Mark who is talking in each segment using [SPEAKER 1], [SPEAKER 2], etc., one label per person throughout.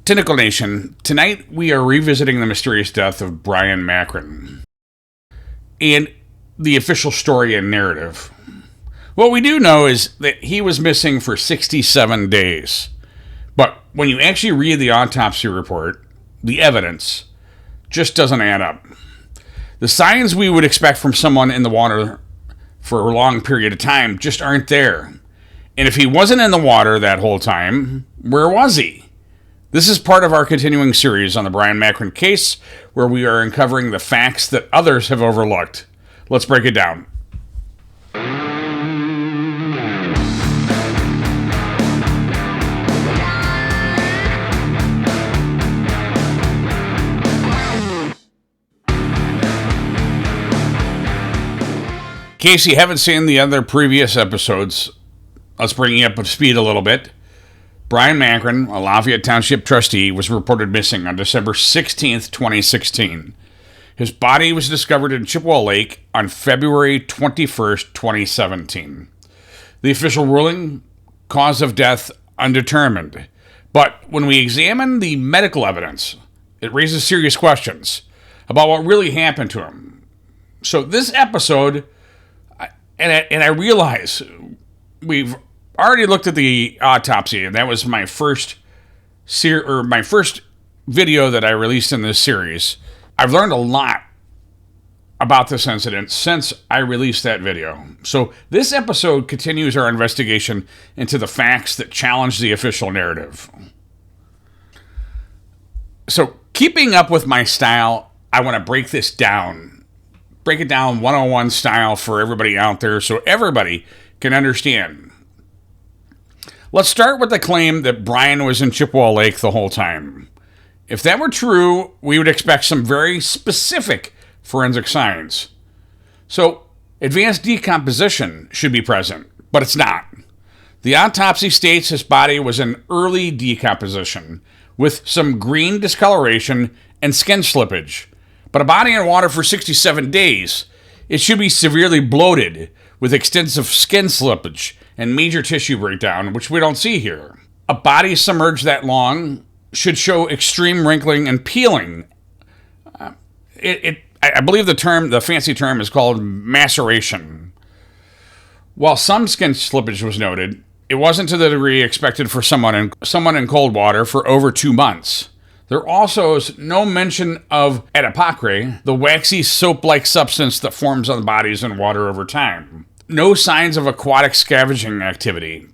[SPEAKER 1] Tentacle Nation, tonight we are revisiting the mysterious death of Bryon Macron and the official story and narrative. What we do know is that he was missing for 67 days. But when you actually read the autopsy report, the evidence just doesn't add up. The signs we would expect from someone in the water for a long period of time just aren't there. And if he wasn't in the water that whole time, where was he? This is part of our continuing series on the Bryon Macron case, where we are uncovering the facts that others have overlooked. Let's break it down. In case you haven't seen the other previous episodes, let's bring you up to speed a little bit. Bryon Macron, a Lafayette Township trustee, was reported missing on December 16th, 2016. His body was discovered in Chippewa Lake on February 21st, 2017. The official ruling, cause of death undetermined. But when we examine the medical evidence, it raises serious questions about what really happened to him. So this episode, and I realize we've already looked at the autopsy, and that was my first video that I released in this series. I've learned a lot about this incident since I released that video. So this episode continues our investigation into the facts that challenge the official narrative. So keeping up with my style, I want to break it down 101 style for everybody out there so everybody can understand. Let's start with the claim that Bryon was in Chippewa Lake the whole time. If that were true, we would expect some very specific forensic signs. So, advanced decomposition should be present, but it's not. The autopsy states his body was in early decomposition, with some green discoloration and skin slippage. But a body in water for 67 days, it should be severely bloated, with extensive skin slippage and major tissue breakdown, which we don't see here. A body submerged that long should show extreme wrinkling and peeling. I believe the fancy term is called maceration. While some skin slippage was noted, it wasn't to the degree expected for someone in cold water for over 2 months. There also is no mention of adipocre, the waxy soap-like substance that forms on bodies in water over time. No signs of aquatic scavenging activity.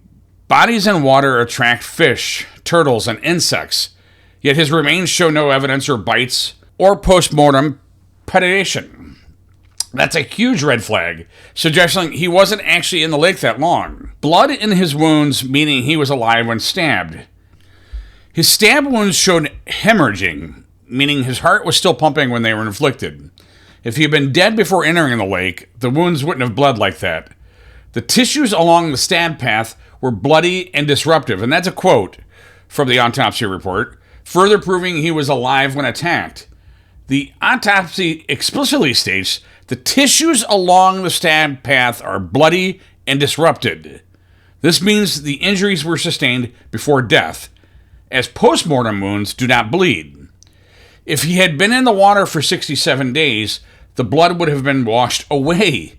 [SPEAKER 1] Bodies in water attract fish, turtles, and insects, yet his remains show no evidence or bites or post-mortem predation. That's a huge red flag, suggesting he wasn't actually in the lake that long. Blood in his wounds, meaning he was alive when stabbed. His stab wounds showed hemorrhaging, meaning his heart was still pumping when they were inflicted. If he had been dead before entering the lake, the wounds wouldn't have bled like that. The tissues along the stab path were bloody and disruptive, and that's a quote from the autopsy report, further proving he was alive when attacked. The autopsy explicitly states the tissues along the stab path are bloody and disrupted. This means the injuries were sustained before death, as post-mortem wounds do not bleed. If he had been in the water for 67 days, the blood would have been washed away.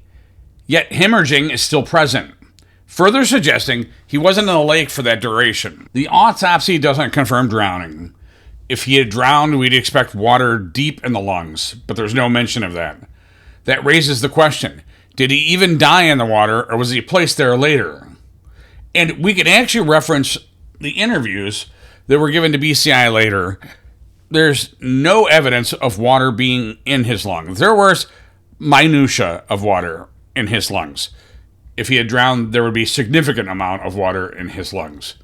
[SPEAKER 1] Yet hemorrhaging is still present, further suggesting he wasn't in the lake for that duration. The autopsy doesn't confirm drowning. If he had drowned, we'd expect water deep in the lungs, but there's no mention of that. That raises the question, did he even die in the water, or was he placed there later? And we could actually reference the interviews that were given to BCI later. There's no evidence of water being in his lungs. There was minutia of water in his lungs. If he had drowned, there would be a significant amount of water in his lungs.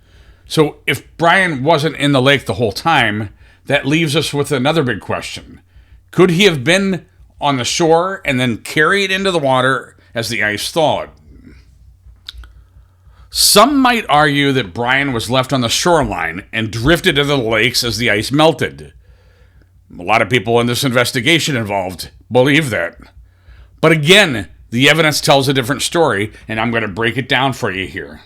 [SPEAKER 1] So if Bryon wasn't in the lake the whole time, that leaves us with another big question. Could he have been on the shore and then carried into the water as the ice thawed? Some might argue that Bryon was left on the shoreline and drifted into the lakes as the ice melted. A lot of people in this investigation involved believe that. But again, the evidence tells a different story, and I'm going to break it down for you here.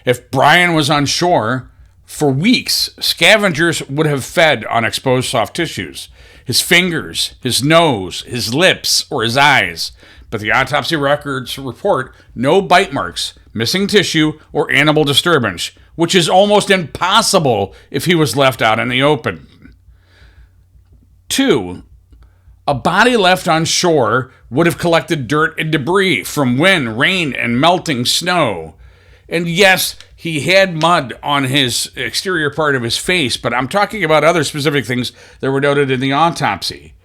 [SPEAKER 1] If Bryon was on shore, For weeks, scavengers would have fed on exposed soft tissues, his fingers, his nose, his lips, or his eyes, but the autopsy records report no bite marks, missing tissue, or animal disturbance, which is almost impossible if he was left out in the open. 2. A body left on shore would have collected dirt and debris from wind, rain, and melting snow. And yes, he had mud on his exterior part of his face, but I'm talking about other specific things that were noted in the autopsy.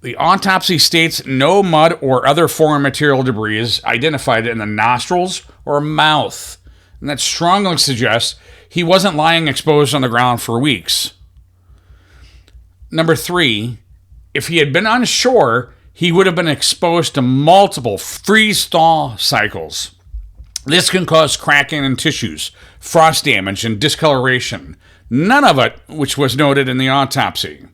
[SPEAKER 1] The autopsy states no mud or other foreign material debris is identified in the nostrils or mouth, and that strongly suggests he wasn't lying exposed on the ground for weeks. Number 3, if he had been on shore, he would have been exposed to multiple freeze-thaw cycles. This can cause cracking in tissues, frost damage, and discoloration, none of it which was noted in the autopsy.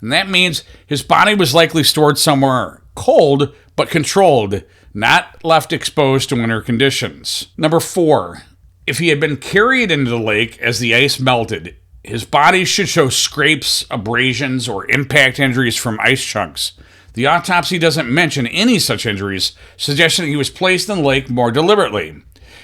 [SPEAKER 1] And that means his body was likely stored somewhere cold but controlled, not left exposed to winter conditions. Number 4, if he had been carried into the lake as the ice melted, his body should show scrapes, abrasions, or impact injuries from ice chunks. The autopsy doesn't mention any such injuries, suggesting he was placed in the lake more deliberately.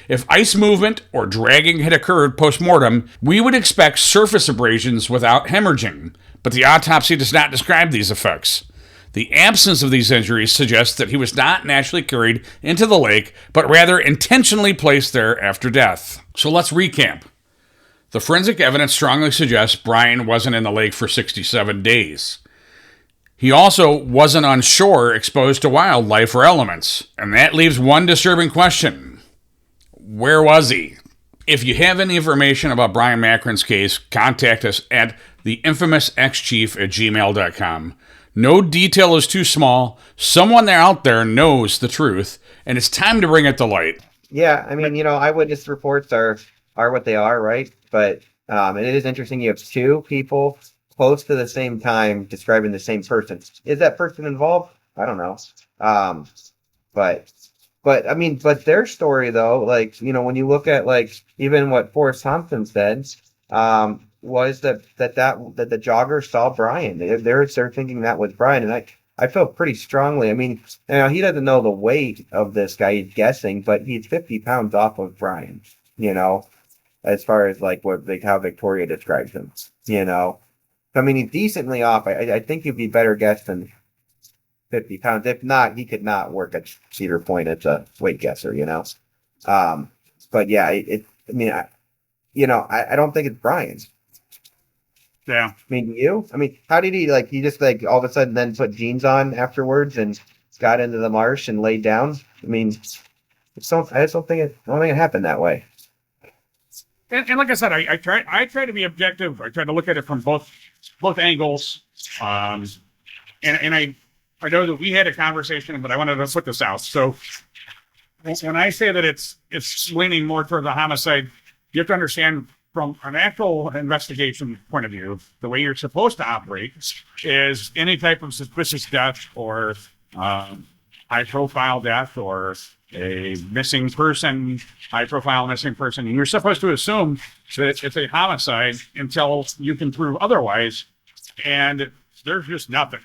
[SPEAKER 1] If ice movement or dragging had occurred post-mortem, we would expect surface abrasions without hemorrhaging, but the autopsy does not describe these effects. The absence of these injuries suggests that he was not naturally carried into the lake, but rather intentionally placed there after death. So let's recap. The forensic evidence strongly suggests Bryon wasn't in the lake for 67 days. He also wasn't on shore exposed to wildlife or elements. And that leaves one disturbing question. Where was he? If you have any information about Bryon Macron's case, contact us at theinfamousxchief@gmail.com. No detail is too small. Someone out there knows the truth, and it's time to bring it to light.
[SPEAKER 2] Yeah, I mean, eyewitness reports are what they are, right? But it is interesting you have two people close to the same time describing the same person. Is that person involved? I don't know. But their story though, when you look at even what Forrest Thompson said, was that the jogger saw Bryon. They're thinking that was Bryon, and I feel pretty strongly. I mean, he doesn't know the weight of this guy. He's guessing, but he's 50 pounds off of Bryon. As far as how Victoria describes him. I mean, he's decently off. I think he'd be better guessed than 50 pounds. If not, he could not work at Cedar Point as a weight guesser. But yeah, I don't think it's Bryon.
[SPEAKER 1] Yeah.
[SPEAKER 2] I mean, you? I mean, how did he he just all of a sudden then put jeans on afterwards and got into the marsh and laid down? I mean, I just don't think it happened that way.
[SPEAKER 1] And like I said, I try to be objective. I try to look at it from both angles. And I know that we had a conversation, but I wanted to put this out. So when I say that it's leaning more toward the homicide, you have to understand from an actual investigation point of view, the way you're supposed to operate is any type of suspicious death or high-profile death or a missing person, high-profile missing person. And you're supposed to assume that it's a homicide until you can prove otherwise. And there's just nothing.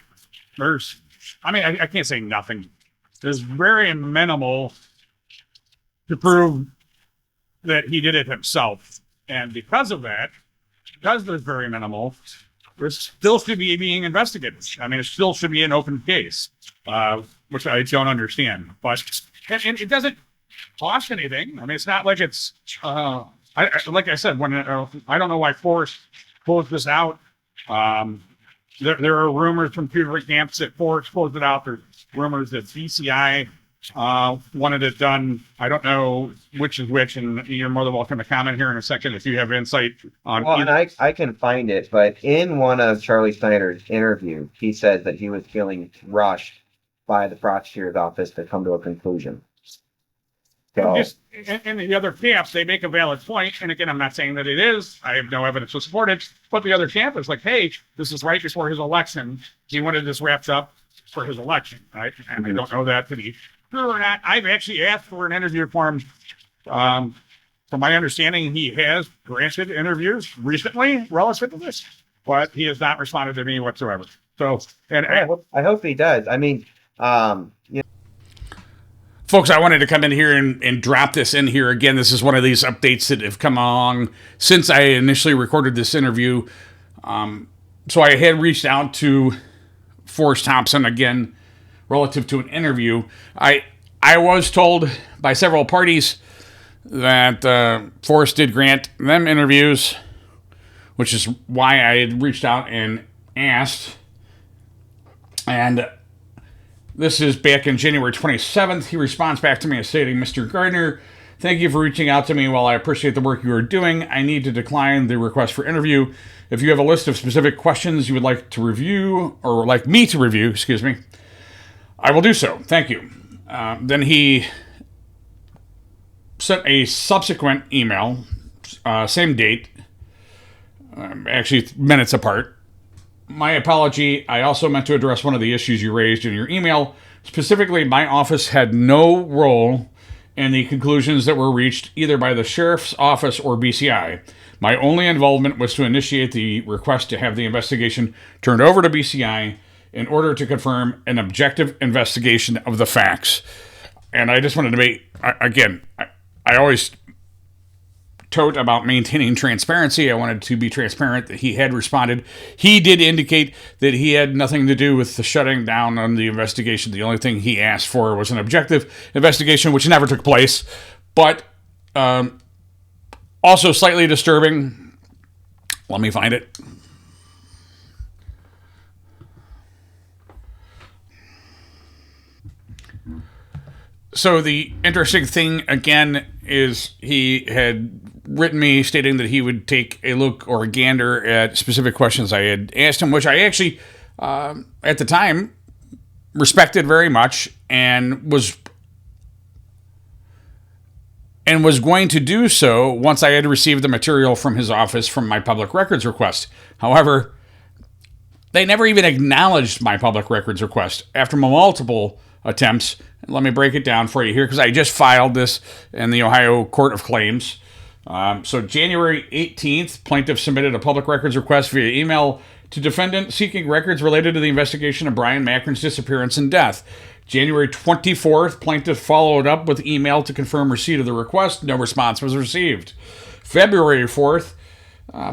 [SPEAKER 1] I can't say nothing. There's very minimal to prove that he did it himself. And because of that, because there's very minimal, there still should be being investigated. I mean, it still should be an open case, which I don't understand. But and it doesn't cost anything. I mean, it's not like it's like I said, when I don't know why Forrest closed this out. There are rumors from two camps that Forrest closed it out. There's rumors that BCI wanted it done. I don't know which is which, and you're more than welcome to comment here in a second if you have insight on.
[SPEAKER 2] Well, and I can find it, but in one of Charlie Snyder's interviews, he said that he was feeling rushed by the prosecutor's office to come to a conclusion. So,
[SPEAKER 1] and the other camps, they make a valid point, and again, I'm not saying that it is. I have no evidence to support it, but the other camp is like, hey, this is right before his election. He wanted this wrapped up for his election, right? And I don't know that to be true or not. I've actually asked for an interview for him from
[SPEAKER 3] from my understanding, he has granted interviews recently relative to this, but he has not responded to me whatsoever. So, and
[SPEAKER 2] I hope he does. I mean,
[SPEAKER 1] folks, I wanted to come in here and drop this in here again. This is one of these updates that have come along since I initially recorded this interview. So I had reached out to Forrest Thompson again relative to an interview. I was told by several parties that Forrest did grant them interviews, which is why I had reached out and asked. And this is back in January 27th. He responds back to me as stating, Mr. Gardner, thank you for reaching out to me. While I appreciate the work you are doing, I need to decline the request for interview. If you have a list of specific questions you would like to review, or like me to review, excuse me, I will do so. Thank you. Then he sent a subsequent email, same date, actually minutes apart. My apology. I also meant to address one of the issues you raised in your email. Specifically, my office had no role in the conclusions that were reached either by the sheriff's office or BCI. My only involvement was to initiate the request to have the investigation turned over to BCI in order to confirm an objective investigation of the facts. And I just wanted to make, again, I always tote about maintaining transparency. I wanted to be transparent that he had responded. He did indicate that he had nothing to do with the shutting down on the investigation. The only thing he asked for was an objective investigation, which never took place. But also slightly disturbing. Let me find it. So the interesting thing, again, is he had written me stating that he would take a look or a gander at specific questions I had asked him, which I actually, at the time, respected very much and was going to do so once I had received the material from his office from my public records request. However, they never even acknowledged my public records request. After multiple attempts, let me break it down for you here because I just filed this in the Ohio Court of Claims. So January 18th, plaintiff submitted a public records request via email to defendant seeking records related to the investigation of Bryon Macron's disappearance and death. January 24th, plaintiff followed up with email to confirm receipt of the request. No response was received. February 4th,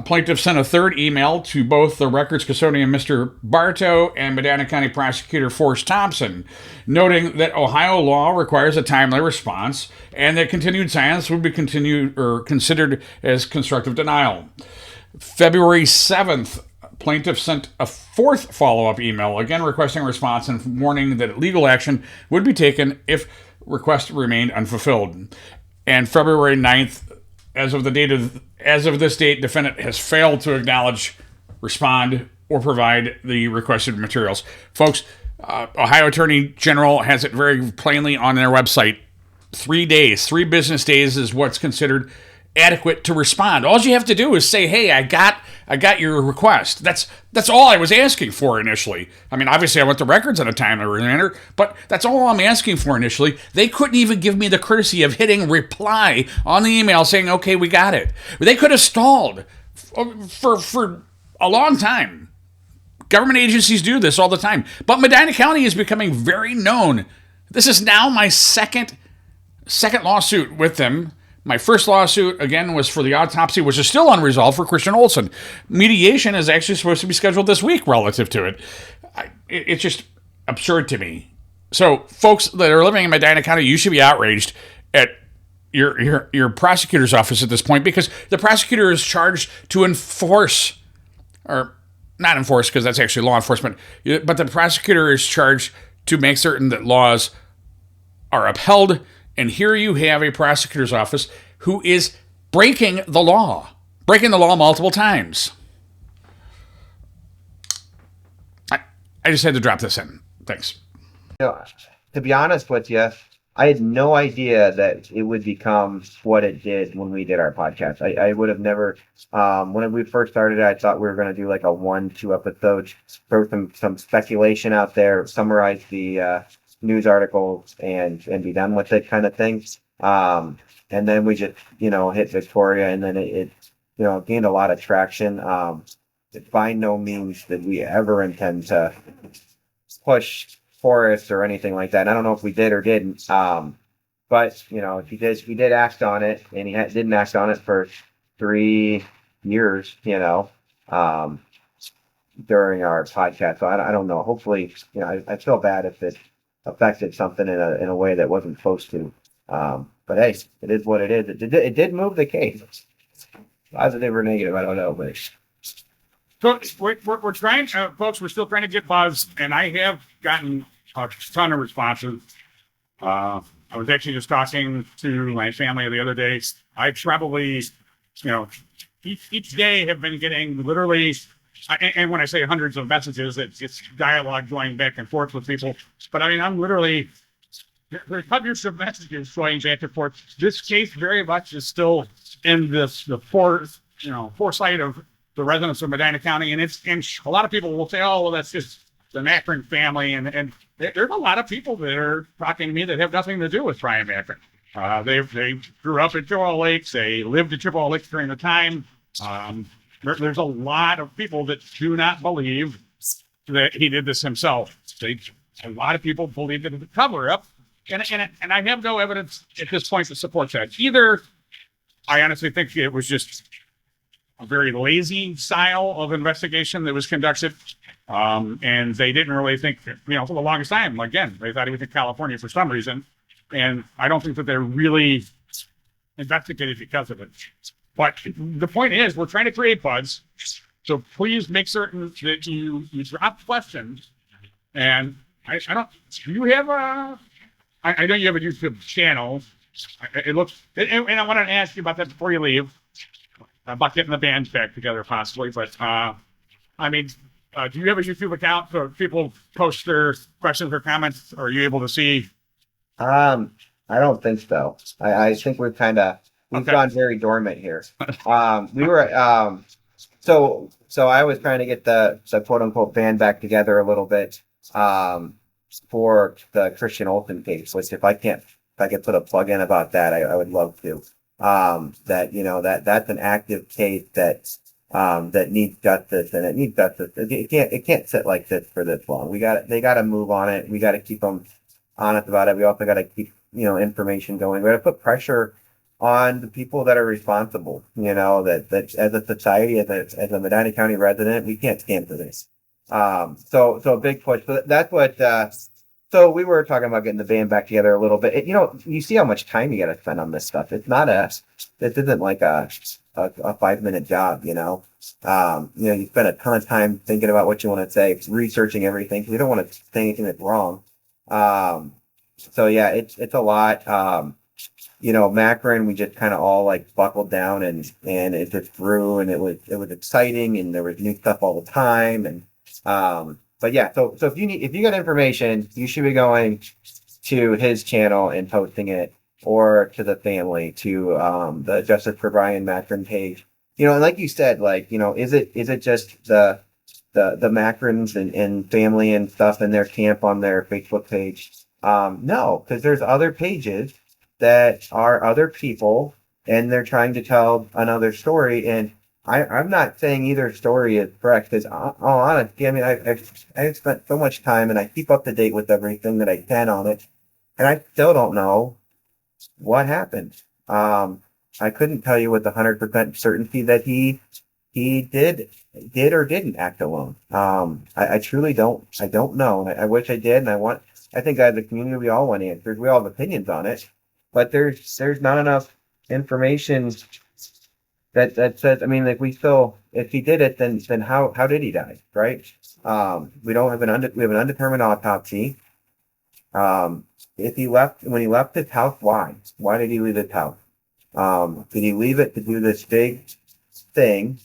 [SPEAKER 1] plaintiff sent a third email to both the records custodian Mr. Bartow and Medina County prosecutor Forrest Thompson, noting that Ohio law requires a timely response and that continued silence would be considered as constructive denial. February 7th, plaintiff sent a fourth follow-up email, again requesting a response and warning that legal action would be taken if request remained unfulfilled. And February 9th, as of this date, defendant has failed to acknowledge, respond, or provide the requested materials. Folks, Ohio Attorney General has it very plainly on their website. 3 business days is what's considered adequate to respond. All you have to do is say, hey, I got your request. That's all I was asking for initially. I mean, obviously I want the records in a timely manner, but that's all I'm asking for initially. They couldn't even give me the courtesy of hitting reply on the email saying, okay, we got it. They could have stalled for a long time. Government agencies do this all the time. But Medina County is becoming very known. This is now my second lawsuit with them. My first lawsuit, again, was for the autopsy, which is still unresolved for Christian Olson. Mediation is actually supposed to be scheduled this week relative to it. It's just absurd to me. So, folks that are living in Medina County, you should be outraged at your prosecutor's office at this point because the prosecutor is charged to enforce, or not enforce because that's actually law enforcement, but the prosecutor is charged to make certain that laws are upheld. And here you have a prosecutor's office who is breaking the law multiple times. I just had to drop this in. Thanks.
[SPEAKER 2] To be honest with you, I had no idea that it would become what it did when we did our podcast. I would have never, when we first started, I thought we were going to do like a 1-2 episodes, throw some speculation out there, summarize the news articles and be done with it kind of thing. And then we just, hit Victoria, and then it gained a lot of traction. By no means did we ever intend to push Forrest or anything like that. And I don't know if we did or didn't. But he did act on it, and he didn't act on it for 3 years, during our podcast. So I don't know. Hopefully, I feel bad if it affected something in a way that wasn't supposed to. But hey, it is what it is. It did move the case. Positive or negative, I don't know, but.
[SPEAKER 3] So we're trying, folks. We're still trying to get buzz, and I have gotten a ton of responses. I was actually just talking to my family the other day. I probably, each day have been getting literally, and when I say hundreds of messages, it's dialogue going back and forth with people. But I mean, I'm literally, there's hundreds of messages going back and forth. This case very much is still in the foresight of the residents of Medina County, and a lot of people will say, "Oh, well, that's just the Macron family," and there's a lot of people that are talking to me that have nothing to do with Bryon Macron. They grew up in Chippewa Lake. They lived in Chippewa Lake during the time. There's a lot of people that do not believe that he did this himself. A lot of people believe that it's a cover-up, and I have no evidence at this point to support that. Either I honestly think it was just a very lazy style of investigation that was conducted. And they didn't really think, for the longest time, again, they thought he was in California for some reason. And I don't think that they're really investigated because of it. But the point is, we're trying to create buzz. So please make certain that you drop questions. And do you have I know you have a YouTube channel. It looks, and I wanted to ask you about that before you leave. About getting the band back together, possibly. But, do you have a YouTube account so people post their questions or comments? Or are you able to see?
[SPEAKER 2] I don't think so. I think we've gone very dormant here. We were, so I was trying to get the quote unquote band back together a little bit, for the Christian Olsen case, which if I could put a plug in about that, I would love to. That's an active case that needs justice, and it needs justice. It can't sit like this for this long. They got to move on it. We got to keep them honest about it. We also got to keep information going. We got to put pressure on the people that are responsible. That as a society, as a Medina County resident, we can't stand for this. So a big push. So that's what. So we were talking about getting the band back together a little bit. You see how much time you got to spend on this stuff. This isn't like a 5-minute job, you spend a ton of time thinking about what you want to say, researching everything. You don't want to say anything that's wrong. So yeah, it's a lot. Macron, we just kind of all buckled down and it just grew, and it was exciting, and there was new stuff all the time. And, but yeah, so if you got information, you should be going to his channel and posting it, or to the family, to the Justice for Bryon Macron page. And like you said, is it just the Macrons and family and stuff in their camp on their Facebook page? No, because there's other pages that are other people, and they're trying to tell another story. And I'm not saying either story is correct, because honestly, I've spent so much time, and I keep up to date with everything that I can on it, and I still don't know what happened. I couldn't tell you with 100% certainty that he did or didn't act alone. I truly don't. I don't know. I wish I did, and I think as a community, we all want answers. We all have opinions on it, but there's not enough information that says. We still, if he did it, then how did he die, right? We don't have we have an undetermined autopsy. When he left his house, why did he leave his house? Did he leave it to do this big thing?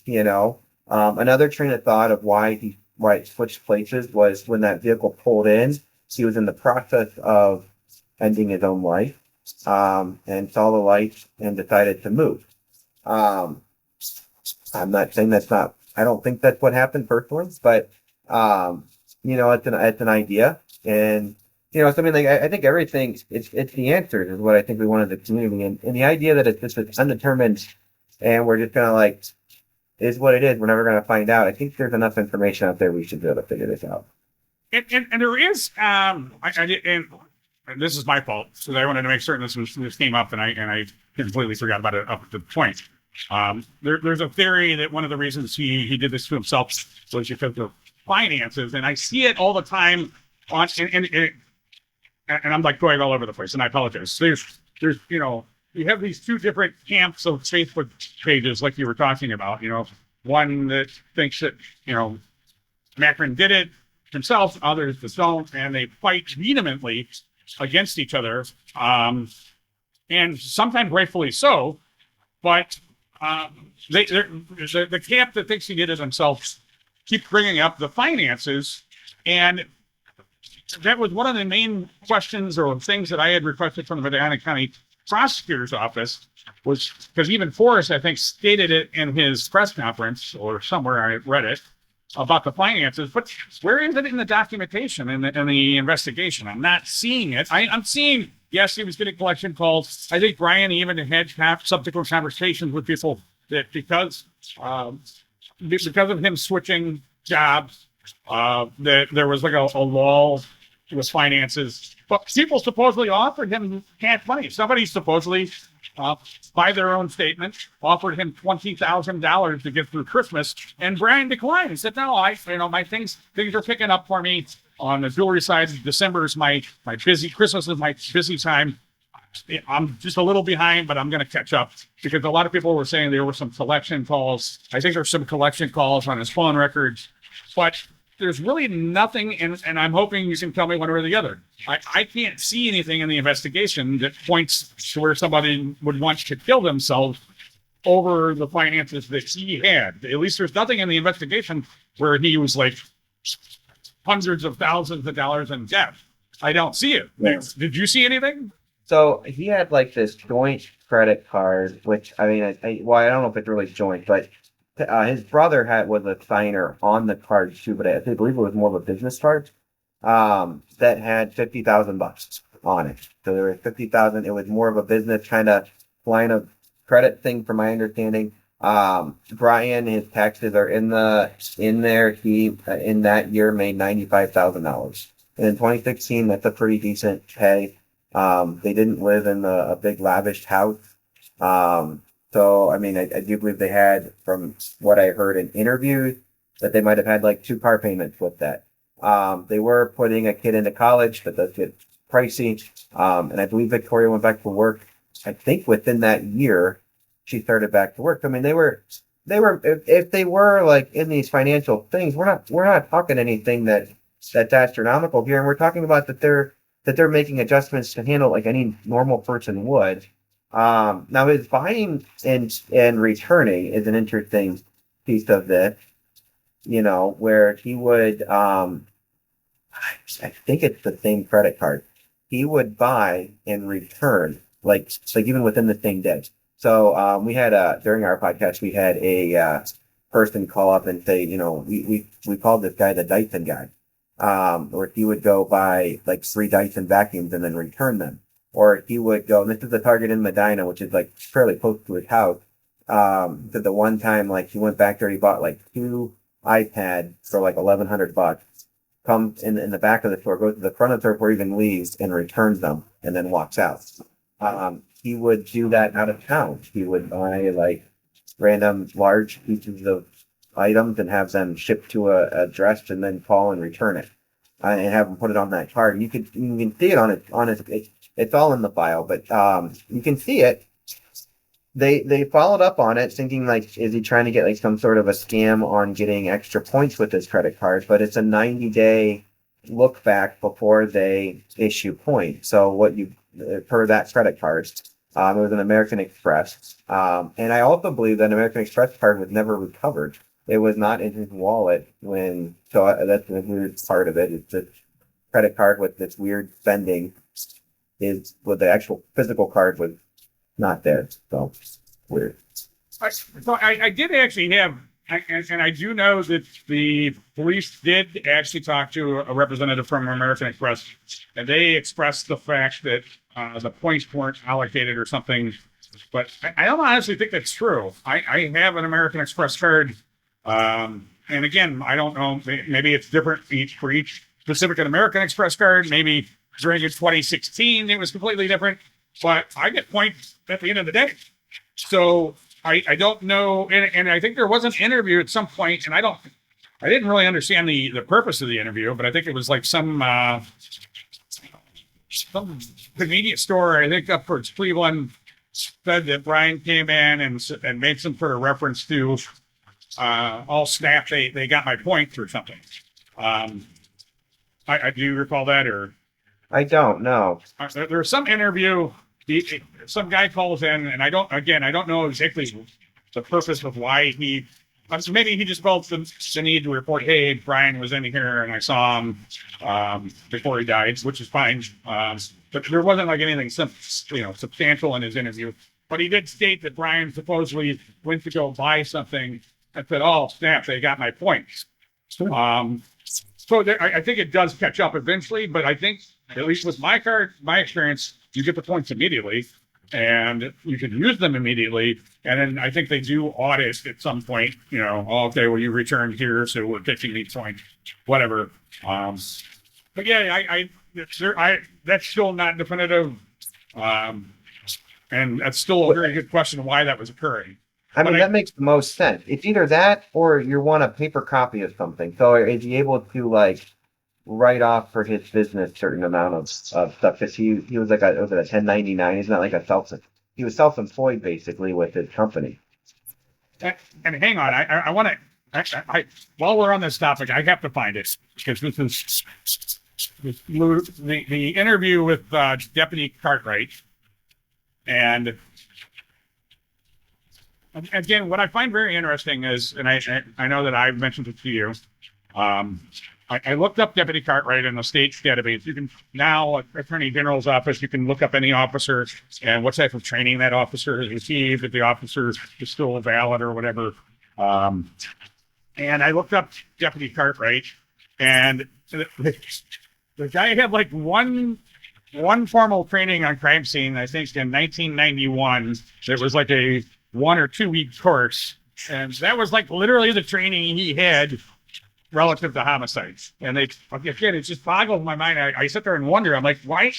[SPEAKER 2] Another train of thought of why it switched places was when that vehicle pulled in, he was in the process of ending his own life, and saw the lights and decided to move. I'm not saying I don't think that's what happened personally, but, it's an idea. And, So I mean, like, I think everything, it's the answers is what I think we wanted the community. And the idea that it's just undetermined and we're just going to like, is what it is. We're never going to find out. I think there's enough information out there. We should be able to figure this out.
[SPEAKER 3] And there is, and this is my fault. So I wanted to make certain this came up and I completely forgot about it up to the point. There's a theory that one of the reasons he did this to himself was because of finances. And I see it all the time on, and I'm like going all over the place, and I apologize. There's, you have these two different camps of Facebook pages, like you were talking about. One that thinks that Macron did it himself, others that don't, and they fight vehemently against each other, and sometimes rightfully so. But the camp that thinks he did it himself keep bringing up the finances, and that was one of the main questions or things that I had requested from the Medina County prosecutor's office, was because even Forrest, I think, stated it in his press conference or somewhere I read it about the finances, but where is it in the documentation and the investigation? I'm not seeing it. I'm seeing, yes, he was getting collection calls. I think Bryon even had subsequent conversations with people that because of him switching jobs, that there was like a lull with finances, but people supposedly offered him cash money. Somebody supposedly, by their own statement, offered him $20,000 to get through Christmas, and Bryon declined. He said, "No, my things are picking up for me on the jewelry side. December is my busy. Christmas is my busy time. I'm just a little behind, but I'm going to catch up," because a lot of people were saying there were some collection calls. I think there's some collection calls on his phone records, but there's really nothing, and I'm hoping you can tell me one way or the other. I can't see anything in the investigation that points to where somebody would want to kill themselves over the finances that he had. At least there's nothing in the investigation where he was like hundreds of thousands of dollars in debt. I don't see it. Yeah. Did you see anything?
[SPEAKER 2] So he had like this joint credit card, which I mean, I don't know if it's really joint, but his brother was a signer on the card too, but I believe it was more of a business card that had $50,000 on it. So there was 50,000. It was more of a business kind of line of credit thing, from my understanding. Bryon, his taxes are in there. He in that year made $95,000, and in 2016, that's a pretty decent pay. They didn't live in a big lavish house. So, I mean, I do believe they had, from what I heard in interviews, that they might have had like 2 car payments with that. They were putting a kid into college, but that's get pricey. And I believe Victoria went back to work. I think within that year, she started back to work. I mean, they were, if they were like in these financial things, we're not talking anything that's astronomical here. And we're talking about that they're making adjustments to handle like any normal person would. Now his buying and returning is an interesting piece of this, where he would, I think it's the same credit card. He would buy and return, like even within the same day. So, we had, during our podcast, we had a, person call up and say, we called this guy the Dyson guy, where he would go buy like 3 Dyson vacuums and then return them. Or he would go, and this is the Target in Medina, which is like fairly close to his house. So the one time, like he went back there, he bought like 2 iPads for like $1,100. Comes in the back of the store, goes to the front of the store before he even leaves, and returns them, and then walks out. He would do that out of town. He would buy like random large pieces of items and have them shipped to a address, and then call and return it, and have them put it on that card. You can see it on his. It's all in the file, but you can see it. They followed up on it, thinking like, is he trying to get like some sort of a scam on getting extra points with his credit card? But it's a 90-day look back before they issue points. So what you per that credit card, it was an American Express, and I also believe that an American Express card was never recovered. It was not in his wallet that's the weird part of it. It's a credit card with this weird spending. The actual physical card was not there. So weird.
[SPEAKER 3] So I did actually have And I do know that the police did actually talk to a representative from American Express, and they expressed the fact that the points weren't allocated or something. But I don't honestly think that's true. I have an American Express card, and again, I don't know. Maybe it's different for each specific American Express card. Maybe during 2016 it was completely different. But I get points at the end of the day. So I don't know, and I think there was an interview at some point, and I didn't really understand the purpose of the interview, but I think it was like some convenience store, I think up towards Cleveland, said that Bryon came in and made some sort of reference to all snap, they got my point or something. I do you recall that, or?
[SPEAKER 2] I don't know.
[SPEAKER 3] There was some interview. Some guy calls in, and I don't know exactly the purpose of why maybe he just felt the need to report, hey, Bryon was in here and I saw him before he died, which is fine. But there wasn't like anything substantial in his interview. But he did state that Bryon supposedly went to go buy something and said, oh, snap, they got my points. So I think it does catch up eventually, but I think, at least with my card, my experience, you get the points immediately and you can use them immediately. And then I think they do audit at some point, okay, well, you returned here, so we're taking these points, whatever. But yeah, that's still not definitive. And that's still a very good question why that was occurring.
[SPEAKER 2] I mean, that makes the most sense. It's either that or you want a paper copy of something. So is he able to write off for his business certain amount of stuff? Because he was like was it a 1099? He's not like he was self-employed basically with his company.
[SPEAKER 3] And hang on, I want to, while we're on this topic, I have to find it because this is the interview with Deputy Cartwright. And again, what I find very interesting is, and I know that I've mentioned it to you, I looked up Deputy Cartwright in the state database. You can now, Attorney General's office, you can look up any officer and what type of training that officer has received, if the officer is still valid or whatever. And I looked up Deputy Cartwright, and the guy had like one formal training on crime scene, I think in 1991. It was like a 1 or 2 week course. And that was like literally the training he had relative to homicides. And again, it just boggles my mind. I sit there and wonder, I'm like, why?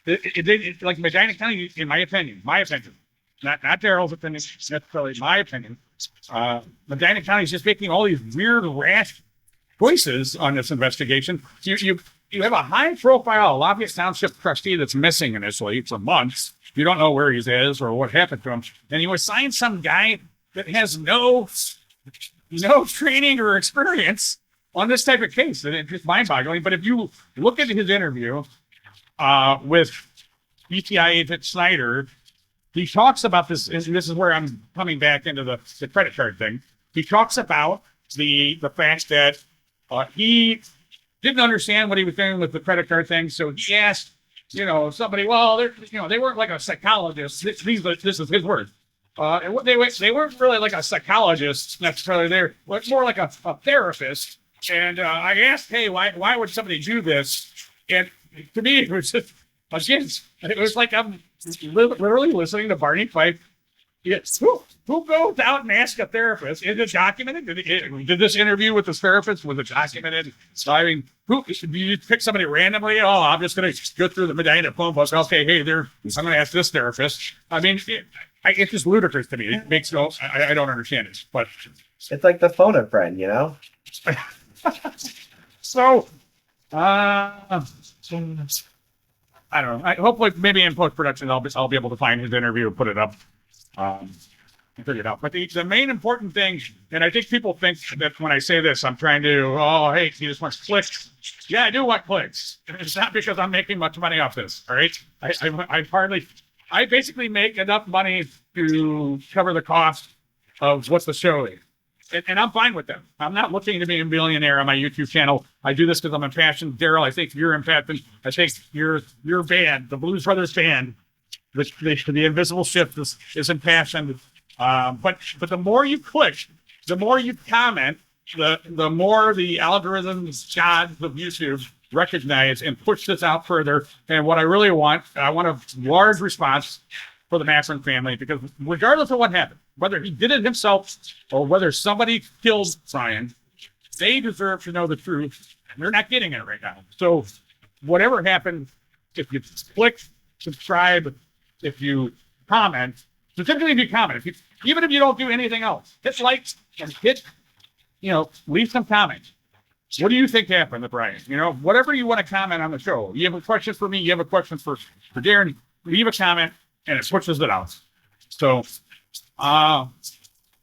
[SPEAKER 3] Like Medina County, in my opinion, not Daryl's opinion, necessarily my opinion, Medina County is just making all these weird, rash choices on this investigation. You have a high-profile Lafayette Township trustee that's missing initially for months. You don't know where he is or what happened to him. And you assign some guy that has no training or experience on this type of case. And it's just mind-boggling. But if you look at his interview with BTI agent Snyder, he talks about this, and this is where I'm coming back into the credit card thing. He talks about the fact that he didn't understand what he was doing with the credit card thing. So he asked, somebody, well, they weren't like a psychologist. This is his word. And they weren't really like a psychologist necessarily. They're more like a therapist. And I asked, hey, why would somebody do this? And to me, it was just, again, it was like I'm literally listening to Barney Fife. Yes. Who goes out and asks a therapist? Is it documented? Did this interview with this therapist, was it documented? So, I mean, do you pick somebody randomly? Oh, I'm just going to go through the Medina phone book. Okay, hey, I'm going to ask this therapist. I mean, it's just ludicrous to me. It makes I don't understand it. But
[SPEAKER 2] it's like the phone a friend,
[SPEAKER 3] So, I don't know. Hopefully, maybe in post-production, I'll be able to find his interview and put it up. And figure it out. But the main important thing, and I think people think that when I say this, I'm trying to, hey, he just wants clicks. Yeah, I do want clicks. It's not because I'm making much money off this. All right. I basically make enough money to cover the cost of what the show is. And I'm fine with that. I'm not looking to be a billionaire on my YouTube channel. I do this because I'm impassioned. Daryl, I think you're impassioned. I think your band, the Blues Brothers band, the Invisible Shift is impassioned. But the more you click, the more you comment, the more the algorithms, gods of YouTube recognize and push this out further. And what I really want, I want a large response for the Macron family, because regardless of what happened, whether he did it himself or whether somebody killed Bryon, they deserve to know the truth. And they're not getting it right now. So whatever happened, if you click subscribe, if you comment, specifically if you comment, even if you don't do anything else, hit like and leave some comments. What do you think happened to Bryon? Whatever you want to comment on the show. You have a question for me, you have a question for Darren, leave a comment and it pushes it out. So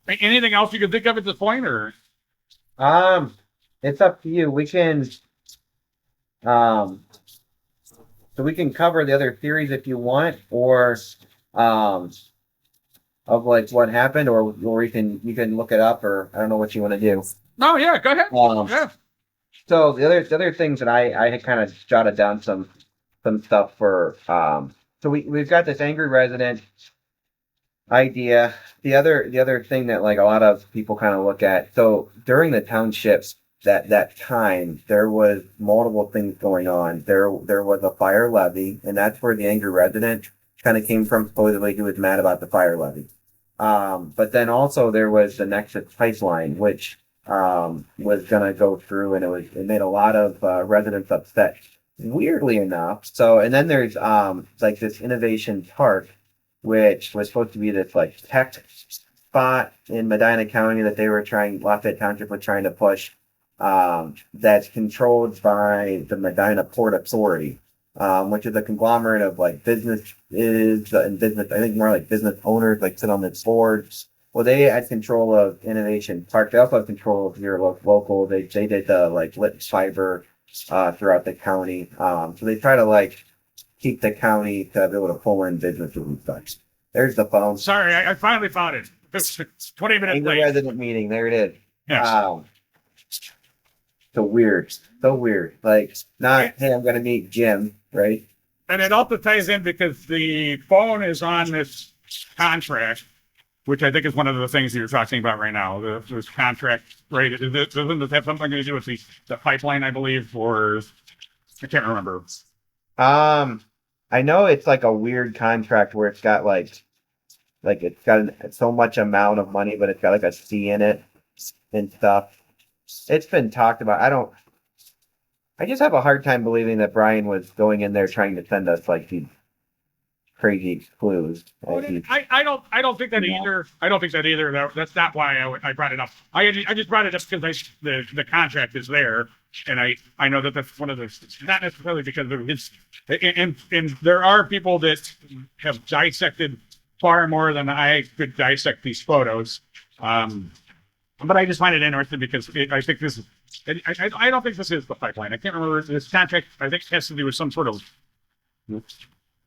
[SPEAKER 3] anything else you can think of at this point, or
[SPEAKER 2] it's up to you. We can so we can cover the other theories if you want, or of like what happened, or you can look it up, or I don't know what you want to do.
[SPEAKER 3] No, yeah, go ahead. Yeah.
[SPEAKER 2] So the other things that I had kind of jotted down some stuff for. So we've got this angry resident idea. The other thing that like a lot of people kind of look at. So during the townships that time, there was multiple things going on. There was a fire levy, and that's where the angry resident kind of came from. Supposedly, he was mad about the fire levy. But then also there was the Nexus pipeline, which was gonna go through, and it made a lot of residents upset. Weirdly enough, and then there's like this innovation park, which was supposed to be this like tech spot in Medina County that Lafayette Township was trying to push. That's controlled by the Medina Port Authority, which is a conglomerate of like businesses and business. I think more like business owners like sit on the boards. Well, they had control of Innovation Park. They also have control of your local. They did the like lit fiber throughout the county. So they try to like keep the county to be able to pull in businesses and such. There's the phone.
[SPEAKER 3] Sorry, I finally found it. It's 20 minutes
[SPEAKER 2] Angry
[SPEAKER 3] late.
[SPEAKER 2] resident meeting. There it is.
[SPEAKER 3] Yes.
[SPEAKER 2] So weird. Like, not, hey, I'm going to meet Jim, right?
[SPEAKER 3] And it also ties in because the phone is on this contract, which I think is one of the things that you're talking about right now. This contract, right? Doesn't this have something to do with the pipeline, I believe, or I can't remember.
[SPEAKER 2] I know it's like a weird contract where it's got like it's got so much amount of money, but it's got like a C in it and stuff. It's been talked about. I just have a hard time believing that Bryon was going in there trying to send us like these crazy clues.
[SPEAKER 3] I don't think that either. I don't think that either. That's not why I brought it up. I just brought it up because the contract is there, and I know that's one of the, not necessarily because of his, and there are people that have dissected far more than I could dissect these photos. But I just find it interesting because I think this is, I don't think this is the pipeline. I can't remember this contract. I think it has to do with some sort of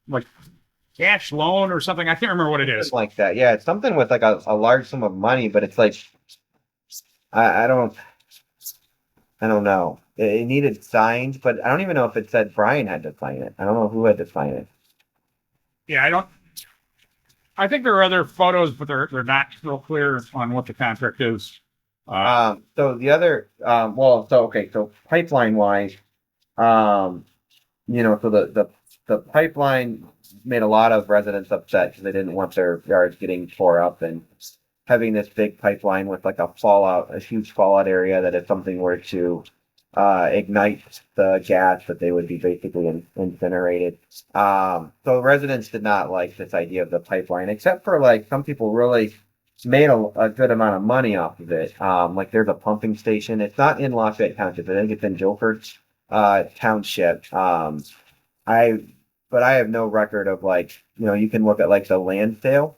[SPEAKER 3] like cash loan or something. I can't remember what it is.
[SPEAKER 2] Like that. Yeah, it's something with like a large sum of money, but it's like, I don't know. It needed signed, but I don't even know if it said Bryon had to sign it. I don't know who had to sign it.
[SPEAKER 3] Yeah, I think there are other photos, but they're not real clear on what the contract is.
[SPEAKER 2] So the other, so pipeline wise, so the pipeline made a lot of residents upset because they didn't want their yards getting tore up, and having this big pipeline with like a huge fallout area that if something were to ignite the gas, that they would be basically incinerated. So residents did not like this idea of the pipeline, except for like some people really made a good amount of money off of it. Like there's a pumping station. It's not in Lafayette Township. I think it's in Guilford Township. But I have no record of like, you can look at like the land sale,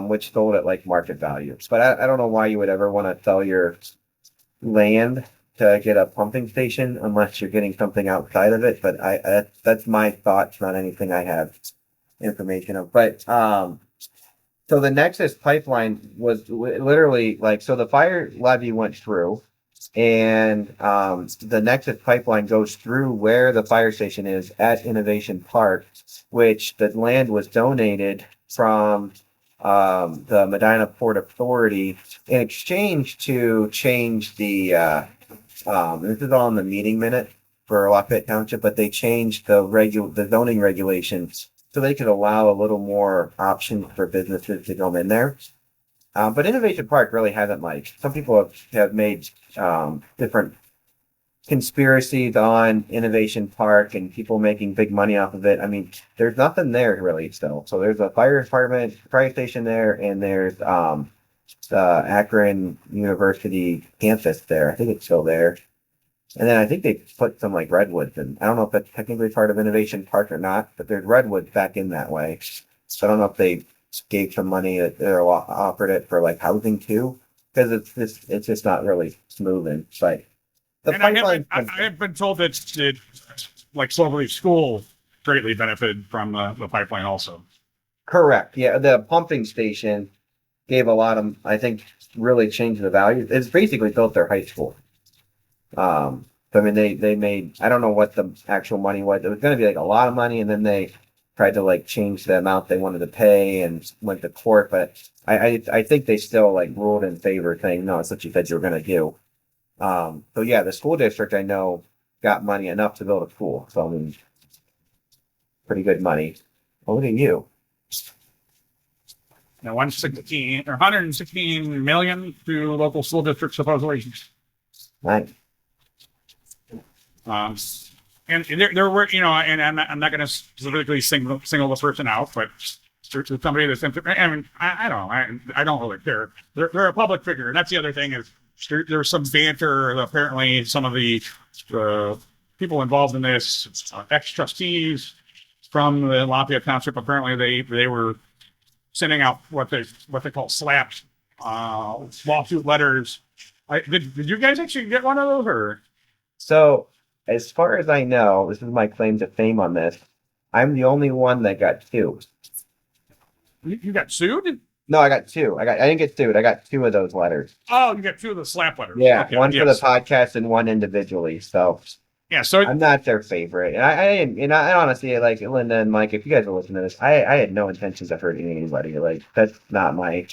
[SPEAKER 2] which sold at like market value. But I don't know why you would ever want to sell your land to get a pumping station unless you're getting something outside of it. But that's my thoughts, not anything I have information of. But so the Nexus pipeline was literally like, so the fire levy went through, and the Nexus pipeline goes through where the fire station is at Innovation Park, which the land was donated from the Medina Port Authority in exchange to change the, this is all in the meeting minute for Lafayette Township, but they changed the zoning regulations so they could allow a little more options for businesses to go in there. But Innovation Park really hasn't, like, some people have made different conspiracies on Innovation Park and people making big money off of it. I mean, there's nothing there really still. So there's a fire department, fire station there, and there's the Akron University campus there. I think it's still there. And then I think they put some like redwoods in. I don't know if that's technically part of Innovation Park or not, but there's redwoods back in that way. So I don't know if they gave some money or offered it for like housing too, because it's just not really moving. But the
[SPEAKER 3] and I have been told that like Silverleaf School greatly benefited from the pipeline also.
[SPEAKER 2] Correct. Yeah, the pumping station gave a lot of, I think, really changed the value. It's basically built their high school. I mean, they made, I don't know what the actual money was. It was going to be like a lot of money, and then they tried to like change the amount they wanted to pay and went to court. But I think they still like ruled in favor, saying no, it's what you said you were going to do. So yeah, the school district I know got money enough to build a school. So I mean, pretty good money. Well, look at you.
[SPEAKER 3] Now, 116 million to local school districts supposedly.
[SPEAKER 2] Nice.
[SPEAKER 3] And there were, you know, and I'm not going to specifically single the person out, but there's somebody that's, I mean, I don't really care. They're a public figure, and that's the other thing is there's some banter. Apparently, some of the people involved in this, ex-trustees from the Lafayette Township, apparently they were sending out what they call slapped lawsuit letters. Did you guys actually get one of those, or?
[SPEAKER 2] So, as far as I know, this is my claim to fame on this. I'm the only one that got two.
[SPEAKER 3] You got sued?
[SPEAKER 2] No, I got two. I didn't get sued. I got two of those letters.
[SPEAKER 3] Oh, you got two of the slap letters.
[SPEAKER 2] Yeah,
[SPEAKER 3] okay,
[SPEAKER 2] one for the podcast and one individually. So
[SPEAKER 3] yeah, so
[SPEAKER 2] I'm not their favorite, and I honestly, like Linda and Mike, if you guys are listening to this, I had no intentions of hurting anybody. Like that's not my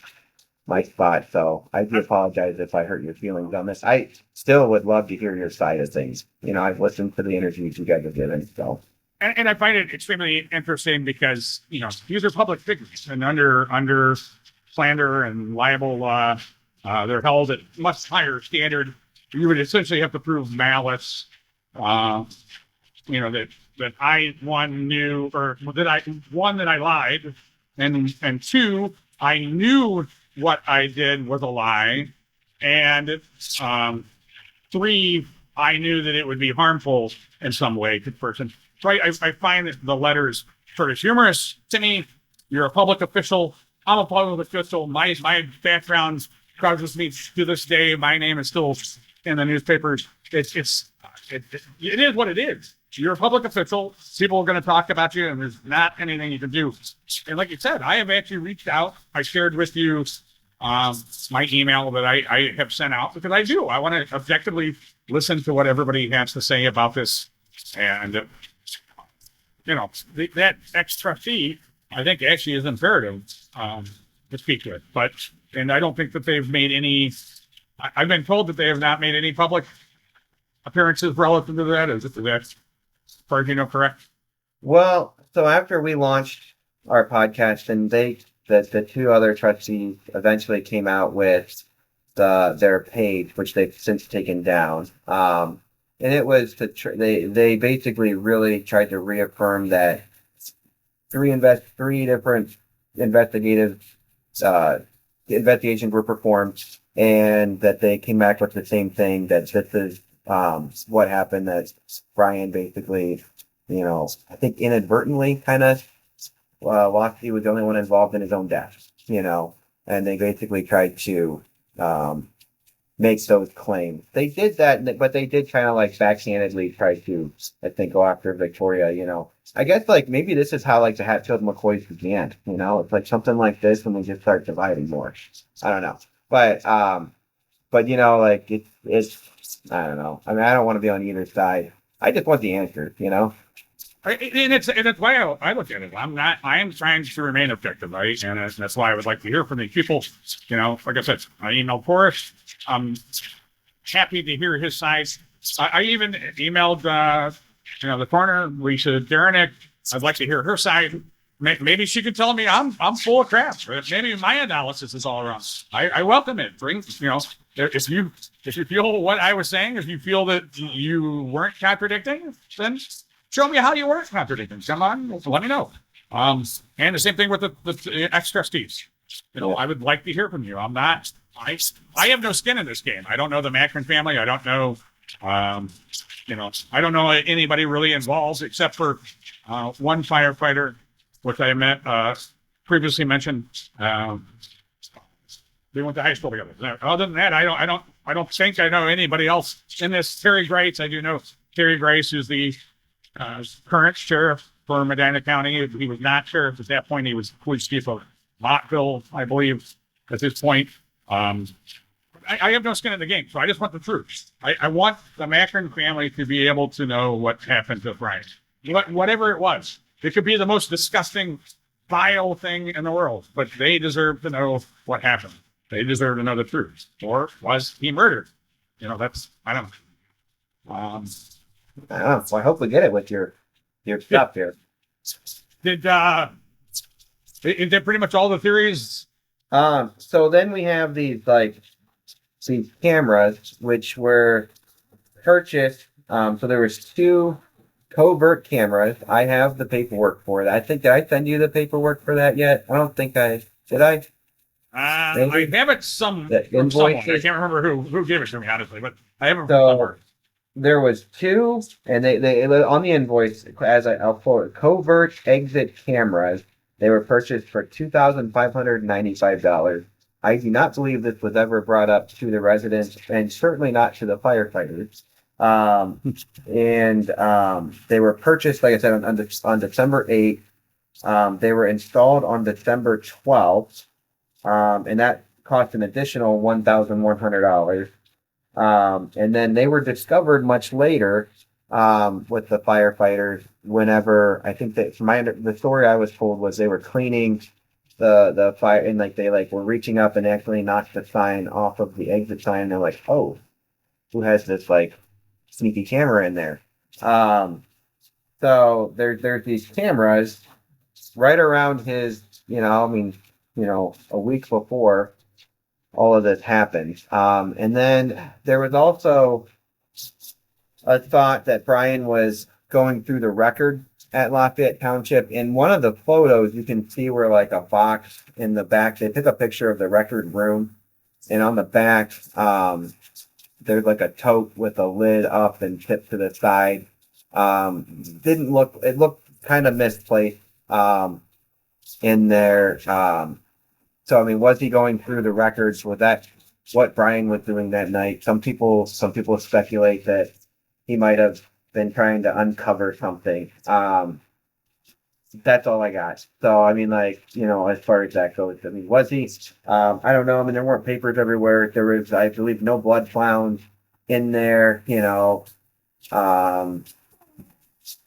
[SPEAKER 2] spot. So I do apologize if I hurt your feelings on this. I still would love to hear your side of things. You know, I've listened to the interviews you guys have given. So.
[SPEAKER 3] And I find it extremely interesting because, you know, these are public figures, and under slander and libel, they're held at much higher standard. You would essentially have to prove malice, you know, that I knew, or that I lied, and two, I knew what I did was a lie, and three, I knew that it would be harmful in some way to the person. So I find that the letters sort of humorous to me. You're a public official. I'm a public official. My background causes me to this day. My name is still in the newspapers. It is what it is. You're a public official. People are going to talk about you, and there's not anything you can do. And like you said, I have actually reached out. I shared with you my email that I have sent out because I do. I want to objectively listen to what everybody has to say about this. And, you know, that ex-trustee, I think actually is imperative to speak to it. And I don't think that they've made any, I've been told that they have not made any public appearances relative to that. Is that as far as you know, correct?
[SPEAKER 2] Well, so after we launched our podcast, and the two other trustees eventually came out with their page, which they've since taken down. And it was they basically really tried to reaffirm that three different investigative investigations were performed, and that they came back with the same thing, that this is what happened, that Bryon basically, you know, I think inadvertently kind of lost. He was the only one involved in his own death, you know, and they basically tried to make those claims. They did that, but they did kind of like backhandedly try to, I think, go after Victoria, you know. I guess like maybe this is how like the Hatfield McCoys began, you know. It's like something like this when we just start dividing more. I don't know. But you know, like it's I don't know. I mean, I don't want to be on either side. I just want the answer, you know.
[SPEAKER 3] And it's why I look at it. I am trying to remain objective, right? And that's why I would like to hear from the people. You know, like I said, I emailed Forrest. I'm happy to hear his side. I even emailed, the coroner, Lisa Derenick. I'd like to hear her side. Maybe she could tell me I'm full of crap. Maybe my analysis is all wrong. I welcome it. If you feel what I was saying, if you feel that you weren't contradicting, then show me how you weren't contradicting. Come on, let me know. And the same thing with the ex-trustees. I would like to hear from you. I have no skin in this game. I don't know the Macron family. I don't know, I don't know anybody really involved except for one firefighter, which I previously mentioned. They went to high school together. Other than that, I don't think I know anybody else in this. Terry Grace, I do know Terry Grace, who's the current sheriff for Medina County. He was not sheriff at that point. He was police chief of Mottville, I believe, at this point. I have no skin in the game, so I just want the truth. I want the Macron family to be able to know what happened to Bryon. Whatever it was. It could be the most disgusting, vile thing in the world, but they deserve to know what happened. They deserve to know the truth. Or was he murdered? I don't know.
[SPEAKER 2] I don't know. So I hope we get it with your stuff here.
[SPEAKER 3] Did pretty much all the theories?
[SPEAKER 2] So then we have these cameras which were purchased. So there was 2 covert cameras. I have the paperwork for that. Did I send you the paperwork for that yet? I don't think I did. I
[SPEAKER 3] have it from someone. I can't remember who gave it to me, honestly, but I have it from somewhere.
[SPEAKER 2] There was 2, and they on the invoice, as I'll quote, covert exit cameras. They were purchased for $2,595. I do not believe this was ever brought up to the residents, and certainly not to the firefighters. They were purchased, like I said, on December 8th. They were installed on December 12th, and that cost an additional $1,100. And then they were discovered much later with the firefighters. Whenever I think that the story I was told was they were cleaning the fire, and they were reaching up and actually knocked the sign off of the exit sign. And they're like, "Oh, who has this sneaky camera in there?" So there's these cameras right around his, a week before all of this happened. And then there was also a thought that Bryon was going through the record at Lafayette Township. In one of the photos, you can see where a box in the back, they took a picture of the record room, and on the back, there's a tote with a lid up and tipped to the side. It looked kind of misplaced in there. So, was he going through the records? Was that what Bryon was doing that night? Some people speculate that he might have been trying to uncover something. That's all I got. So, as far as that goes, was he? I don't know. There weren't papers everywhere. There was, I believe, no blood found in there, I don't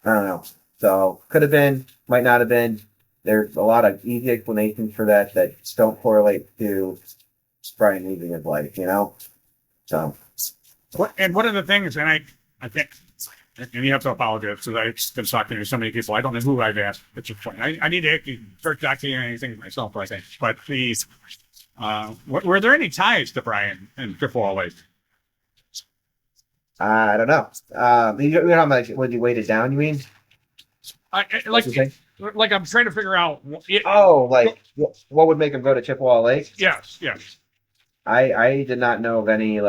[SPEAKER 2] know. So, could have been, might not have been. There's a lot of easy explanations for that don't correlate to Bryon losing his life, So.
[SPEAKER 3] One of the things, and I think, and you have to apologize because I've been talking to so many people. I don't know who I've asked at this point. I need to actually start documenting anything myself, I think. But were there any ties to Bryon and Chippewa Lake?
[SPEAKER 2] I don't know. Was he weighted down, you mean?
[SPEAKER 3] Like I'm trying to figure out.
[SPEAKER 2] What would make him go to Chippewa Lake?
[SPEAKER 3] Yes.
[SPEAKER 2] I did not know of any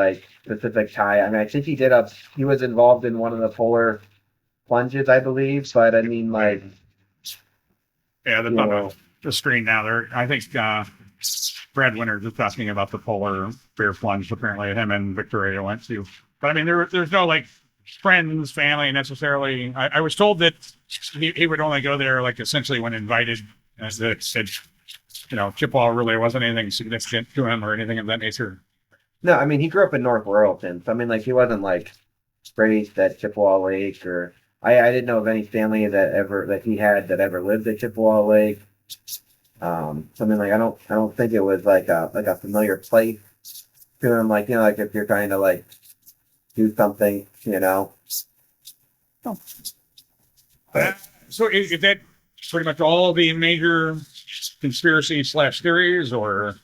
[SPEAKER 2] specific tie. I think he was involved in one of the polar plunges, I believe. But
[SPEAKER 3] yeah, that's on the screen now. There, I think Brad Winters is asking about the polar bear plunge. Apparently, him and Victoria went to. But there's no friends, family necessarily. I was told that he would only go there essentially when invited. As it said, Chippewa really wasn't anything significant to him or anything of that nature.
[SPEAKER 2] No, he grew up in North Royalton. So he wasn't raised at Chippewa Lake or I didn't know of any family that he had that ever lived at Chippewa Lake. Something like I don't think it was like a familiar place to him. Like like if you're trying to like do something,
[SPEAKER 3] Oh. So is that pretty much all the major conspiracy / theories, or?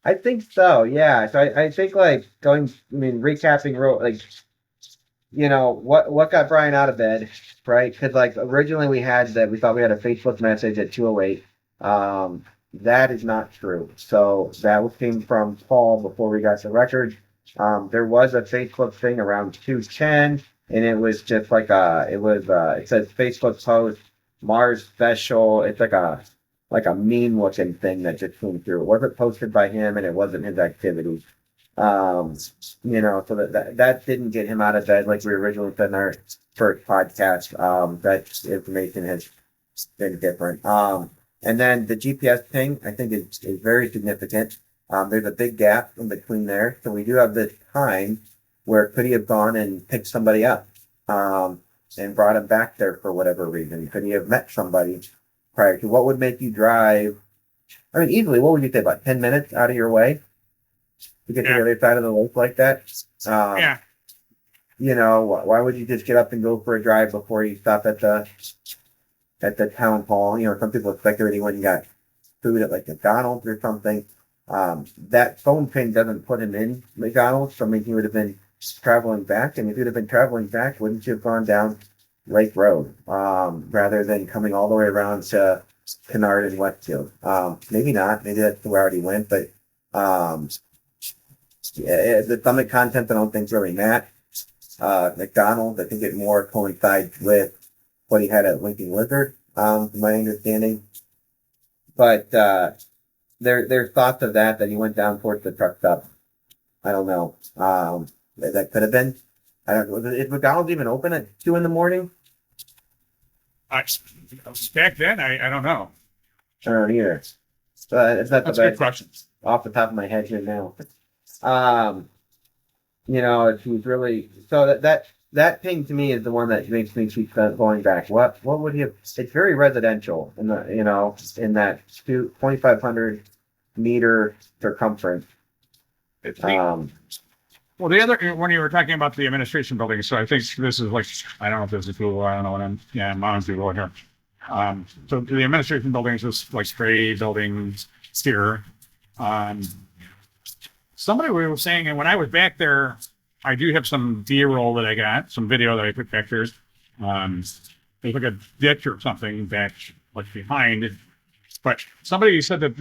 [SPEAKER 2] I think so. Yeah. So I think like recapping like what got Bryon out of bed, right? Because like originally we thought we had a Facebook message at 2:08. That is not true. So that came from Paul before we got the record. There was a Facebook thing around 2:10, and it was just like it says Facebook post Mars special. It's like a meme looking thing that just came through. It wasn't posted by him, and it wasn't his activity. So that didn't get him out of bed like we originally said in our first podcast. That information has been different. And then the GPS ping, I think, is very significant. There's a big gap in between there. So we do have this time where could he have gone and picked somebody up and brought him back there for whatever reason? Could he have met somebody prior to? What would make you drive? I mean, easily, what would you say, about 10 minutes out of your way to get to the other side of the lake like that?
[SPEAKER 3] Yeah.
[SPEAKER 2] Why would you just get up and go for a drive before you stop at the town hall? Some people speculate he went and got food at like McDonald's or something. That phone pin doesn't put him in McDonald's, so I mean he would have been traveling back, and if he'd have been traveling back, wouldn't you have gone down Lake Road rather than coming all the way around to Kennard and Westfield? Maybe not. Maybe that's where I already went, but the stomach content I don't think really matched. McDonald's, I think it more coincides with what he had at Lincoln Lizard, from my understanding. But there's thoughts of that he went down towards the truck stop. I don't know. That could have been. I don't know. Is McDonald's even open at 2 a.m?
[SPEAKER 3] Back then, I don't know.
[SPEAKER 2] I don't know either. It's not
[SPEAKER 3] That's a good question.
[SPEAKER 2] Off the top of my head here now. It was really so that thing to me is the one that makes me keep going back. What would he have? It's very residential in the in that 2,500 meter circumference.
[SPEAKER 3] Well, the other, when you were talking about the administration building, so I think this is like, I don't know if this is Google, I don't know what I'm on Google here. So the administration building is just like gray buildings here. Somebody was saying, and when I was back there, I do have some D-roll that I got, some video that I put back there. There's like a ditch or something back like behind. But somebody said that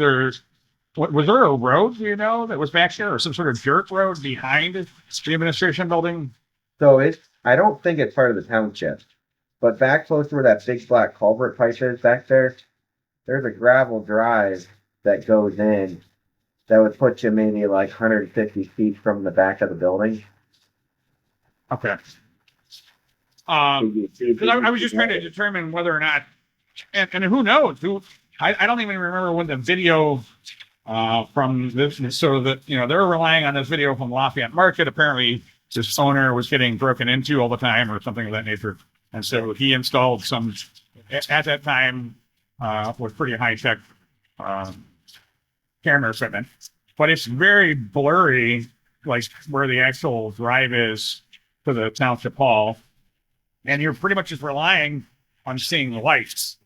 [SPEAKER 3] was there a road, that was back there, or some sort of dirt road behind the administration building?
[SPEAKER 2] So I don't think it's part of the township, but back close to where that big black culvert pipe is back there, there's a gravel drive that goes in that would put you maybe like 150 feet from the back of the building.
[SPEAKER 3] Okay. Because I was just trying to determine whether or not, and who knows? I don't even remember when the video from this, so that they're relying on this video from Lafayette Market. Apparently, this owner was getting broken into all the time, or something of that nature, and so he installed some at that time with pretty high tech camera equipment. But it's very blurry, like where the actual drive is to the township hall, and you're pretty much just relying on seeing lights.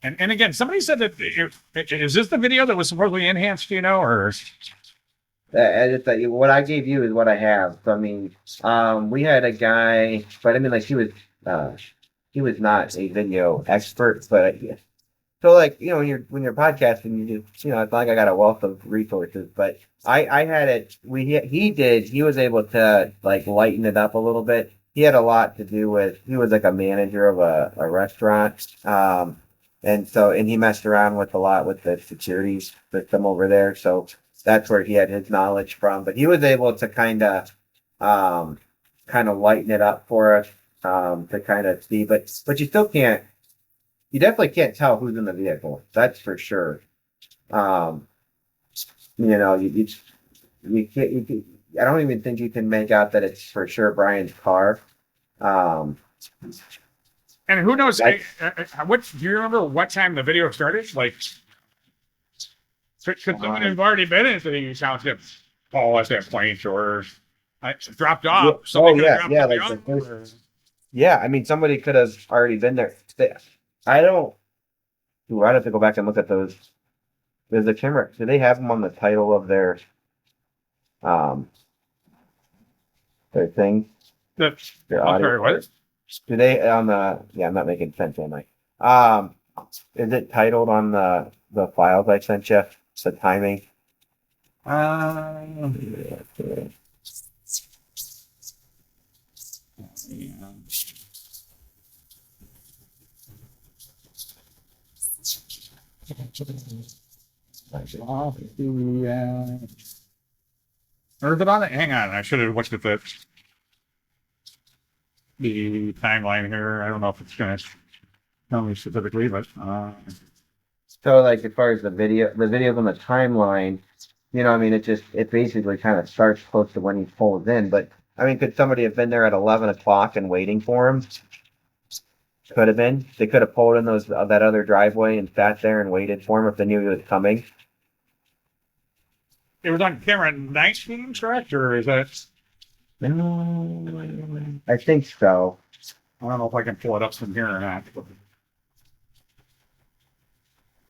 [SPEAKER 3] And again, somebody said that is this the video that was supposedly enhanced, or?
[SPEAKER 2] What I gave you is what I have. So I mean, we had a guy, but I mean, like he was not a video expert, but so like when you're podcasting, you just it's not like I got a wealth of resources, but I had it. He was able to like lighten it up a little bit. He had a lot to do with. He was like a manager of a restaurant. And he messed around with a lot with the security system over there. So that's where he had his knowledge from. But he was able to kind of lighten it up for us to kind of see. But you still can't. You definitely can't tell who's in the vehicle. That's for sure. You can't. I don't even think you can make out that it's for sure Bryon's car.
[SPEAKER 3] And who knows?
[SPEAKER 2] That's-
[SPEAKER 3] What do you remember? What time the video started? Like, could someone have already been into the township, Paul, at that point, or dropped off?
[SPEAKER 2] Yeah.
[SPEAKER 3] Somebody
[SPEAKER 2] Oh,
[SPEAKER 3] could have
[SPEAKER 2] yeah,
[SPEAKER 3] dropped
[SPEAKER 2] yeah,
[SPEAKER 3] somebody
[SPEAKER 2] like the
[SPEAKER 3] off,
[SPEAKER 2] first- Yeah, I mean, somebody could have already been there. I don't. Ooh, I'd have to go back and look at those. Does the camera? Do they have them on the title of their thing? Their
[SPEAKER 3] I'm
[SPEAKER 2] audio.
[SPEAKER 3] sorry, what?
[SPEAKER 2] Do they on the? Yeah, I'm not making sense, am I? Is it titled on the files I sent you? The timing.
[SPEAKER 3] Yeah. Or is it on it? Hang on, I should have looked at the timeline here. I don't know if it's going to tell me specifically, but
[SPEAKER 2] So, like, as far as the videos on the timeline, I mean, it basically kind of starts close to when he pulls in. But I mean, could somebody have been there at 11 o'clock and waiting for him? Could have been. They could have pulled in that other driveway and sat there and waited for him if they knew he was coming.
[SPEAKER 3] it was on camera 19, correct? Or is that?
[SPEAKER 2] I think so.
[SPEAKER 3] I don't know if I can pull it up from here or not.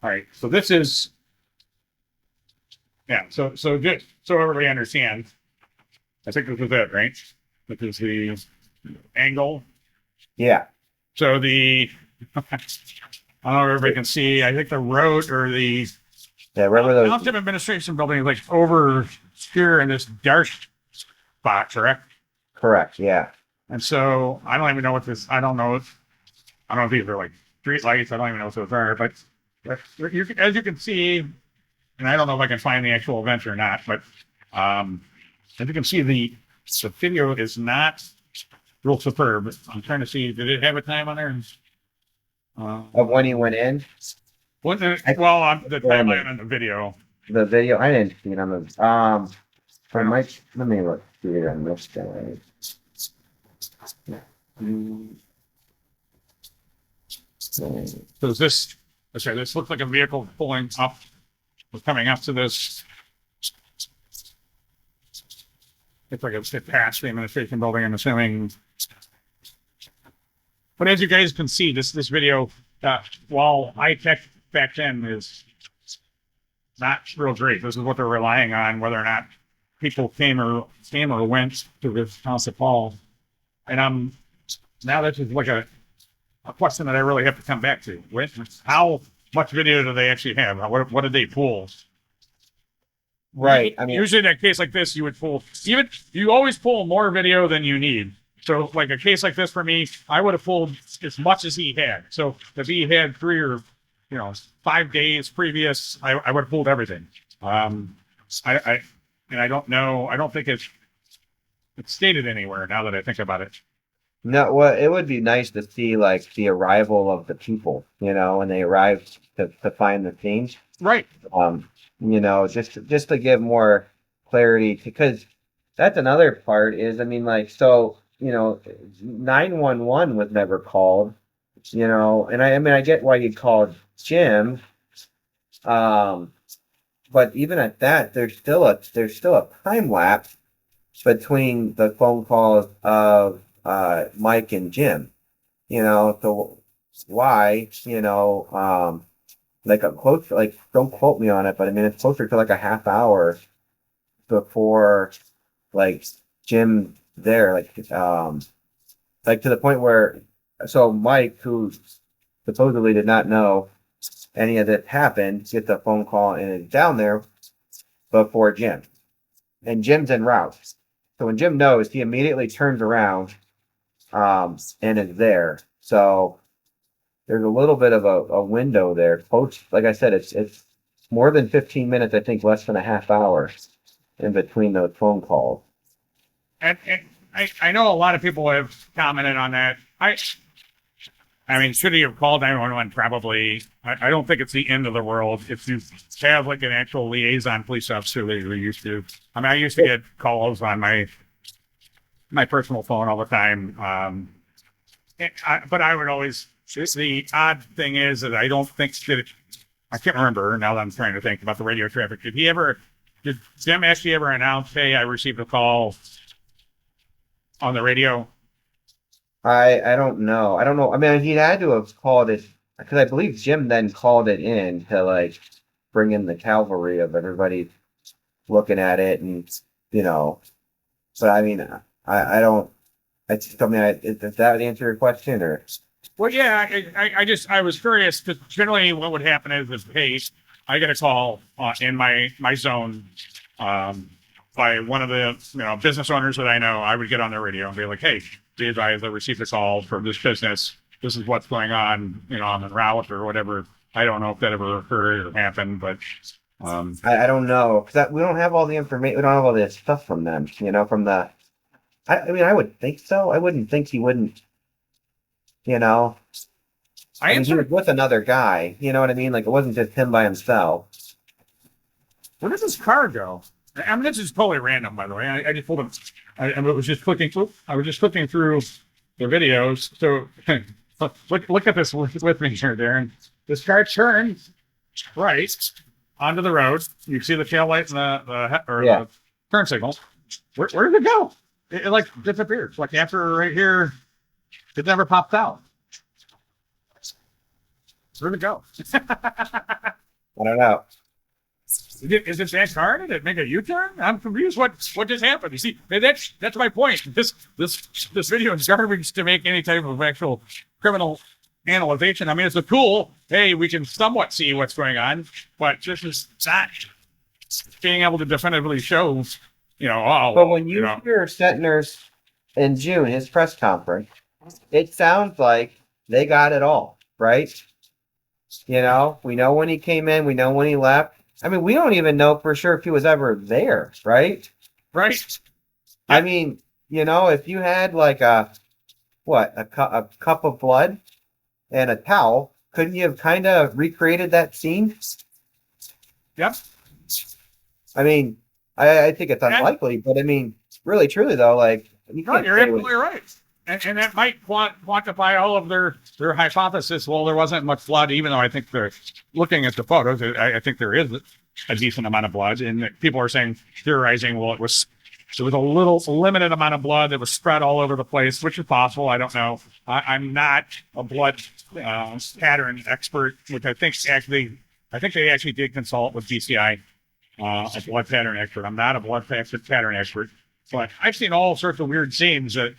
[SPEAKER 3] All right, so this is, yeah. So just so everybody understands, I think this is it, right? This is the angle.
[SPEAKER 2] Yeah.
[SPEAKER 3] So I don't know if everybody can see. I think the road or the
[SPEAKER 2] Yeah. Remember those?
[SPEAKER 3] Township Administration Building is like over here in this dark spot, correct?
[SPEAKER 2] Correct. Yeah.
[SPEAKER 3] And so I don't even know what this. I don't know if these are like street lights. I don't even know what those are. But as you can see, and I don't know if I can find the actual event or not. But as you can see, the video is not real superb. I'm trying to see. Did it have a time on there?
[SPEAKER 2] Of when he went in.
[SPEAKER 3] Well, the timeline on the video.
[SPEAKER 2] The video. I didn't see it on the. Let me look here on this guy.
[SPEAKER 3] So this looks like a vehicle pulling up, coming up to this. It's like it passed the administration building, I'm assuming. But as you guys can see, this video, while high tech back then is not real great. This is what they're relying on, whether or not people came or went to this house of Paul. And now this is like a question that I really have to come back to. How much video do they actually have? What did they pull?
[SPEAKER 2] Right. I mean,
[SPEAKER 3] usually in a case like this, you would pull you always pull more video than you need. So like a case like this for me, I would have pulled as much as he had. So if he had 3 or 5 days previous, I would have pulled everything. I don't know. I don't think it's stated anywhere now that I think about it.
[SPEAKER 2] no, well, it would be nice to see like the arrival of the people, when they arrived to find the scene.
[SPEAKER 3] Right.
[SPEAKER 2] Just to give more clarity, because that's another part is, I mean, like, so, 911 was never called, and I get why you called Jim. But even at that, there's still a time lapse between the phone calls of Mike and Jim. So why, like a close, like, don't quote me on it, but I mean it's closer to like a half hour before like Jim there, like to the point where, so Mike, who supposedly did not know any of this happened, gets a phone call and is down there before Jim. And Jim's en route. So when Jim knows, he immediately turns around and is there. So there's a little bit of a window there. Coach, like I said, it's more than 15 minutes, I think less than a half hour in between those phone calls.
[SPEAKER 3] And I know a lot of people have commented on that. I mean, should he have called 911? Probably. I don't think it's the end of the world if you have like an actual liaison police officer that you're used to. I mean, I used to get calls on my personal phone all the time. but I would always, the odd thing is that I don't think that I can't remember now that I'm trying to think about the radio traffic. Did Jim actually ever announce, hey, I received a call on the radio?
[SPEAKER 2] I don't know. I don't know. I mean, he had to have called it because I believe Jim then called it in to like bring in the cavalry of everybody looking at it, and But I mean, I don't. I just, I mean, does that answer your question or?
[SPEAKER 3] Well, yeah, I was curious because generally what would happen is, hey, I get a call in my zone by one of the business owners that I know. I would get on their radio and be like, hey, be advised, I received a call from this business. This is what's going on, on the route or whatever. I don't know if that ever occurred or happened, but
[SPEAKER 2] I don't know because we don't have all the information. We don't have all this stuff from them. From the. I mean, I would think so. I wouldn't think he wouldn't. I mean, he was with another guy. You know what I mean? Like it wasn't just him by himself.
[SPEAKER 3] Where does this car go? I mean, this is totally random, by the way. I just pulled him. I was just clicking. I was just clicking through the videos. So look at this with me here, Darren. This car turns right onto the road. You see the tail light and the turn signal. Where did it go? It like disappears. Like after right here, it never popped out. Where'd it go?
[SPEAKER 2] I don't know.
[SPEAKER 3] Is it that car? Did it make a U-turn? I'm confused. What just happened? You see, that's my point. This video is garbage to make any type of actual criminal analyzation. I mean, it's a tool. Hey, we can somewhat see what's going on, but this is not being able to definitively show.
[SPEAKER 2] But when you hear Sentner's in June, his press conference, it sounds like they got it all, right? We know when he came in, we know when he left. I mean, we don't even know for sure if he was ever there, right?
[SPEAKER 3] Right.
[SPEAKER 2] I mean, if you had like a cup of blood and a towel, couldn't you have kind of recreated that scene?
[SPEAKER 3] Yep.
[SPEAKER 2] I mean, I think it's unlikely, but I mean, really, truly though, like
[SPEAKER 3] you're absolutely right, and that might quantify all of their hypothesis. Well, there wasn't much blood, even though I think they're looking at the photos. I think there is a decent amount of blood, and people are theorizing. Well, it was a limited amount of blood that was spread all over the place, which is possible. I don't know. I'm not a blood pattern expert, which I think they actually did consult with BCI. A blood pattern expert. I'm not a blood pattern expert, but I've seen all sorts of weird scenes that,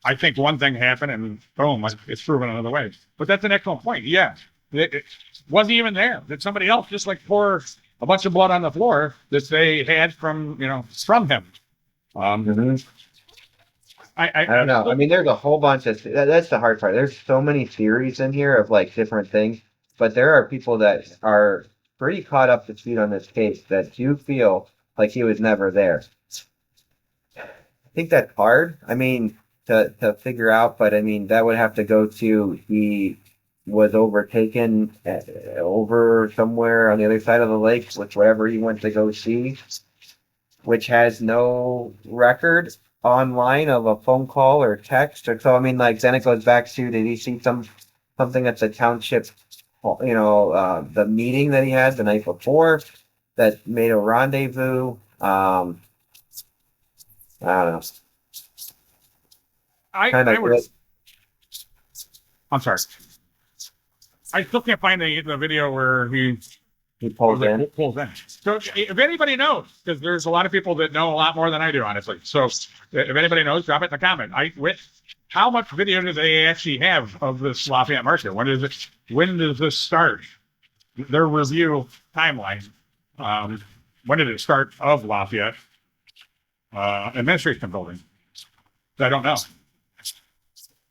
[SPEAKER 3] I think one thing happened and boom, it's proven another way. But that's an excellent point. Yeah, it wasn't even there. That somebody else just like pour a bunch of blood on the floor that they had from him.
[SPEAKER 2] I don't know. I mean, there's a whole bunch of that's the hard part. There's so many theories in here of like different things, but there are people that are pretty caught up to speed on this case that do feel like he was never there. I think that's hard. I mean, to figure out, but I mean, that would have to go to he was overtaken over somewhere on the other side of the lake with wherever he went to go see, which has no record online of a phone call or text. So, I mean, like, then it goes back to, did he see something at the township, the meeting that he had the night before that made a rendezvous? I don't know.
[SPEAKER 3] I'm sorry. I still can't find the video where he
[SPEAKER 2] pulls in.
[SPEAKER 3] So if anybody knows, because there's a lot of people that know a lot more than I do, honestly. So if anybody knows, drop it in the comment. How much video do they actually have of this Lafayette market? When does this start? Their review timeline. When did it start of Lafayette administration building? I don't know.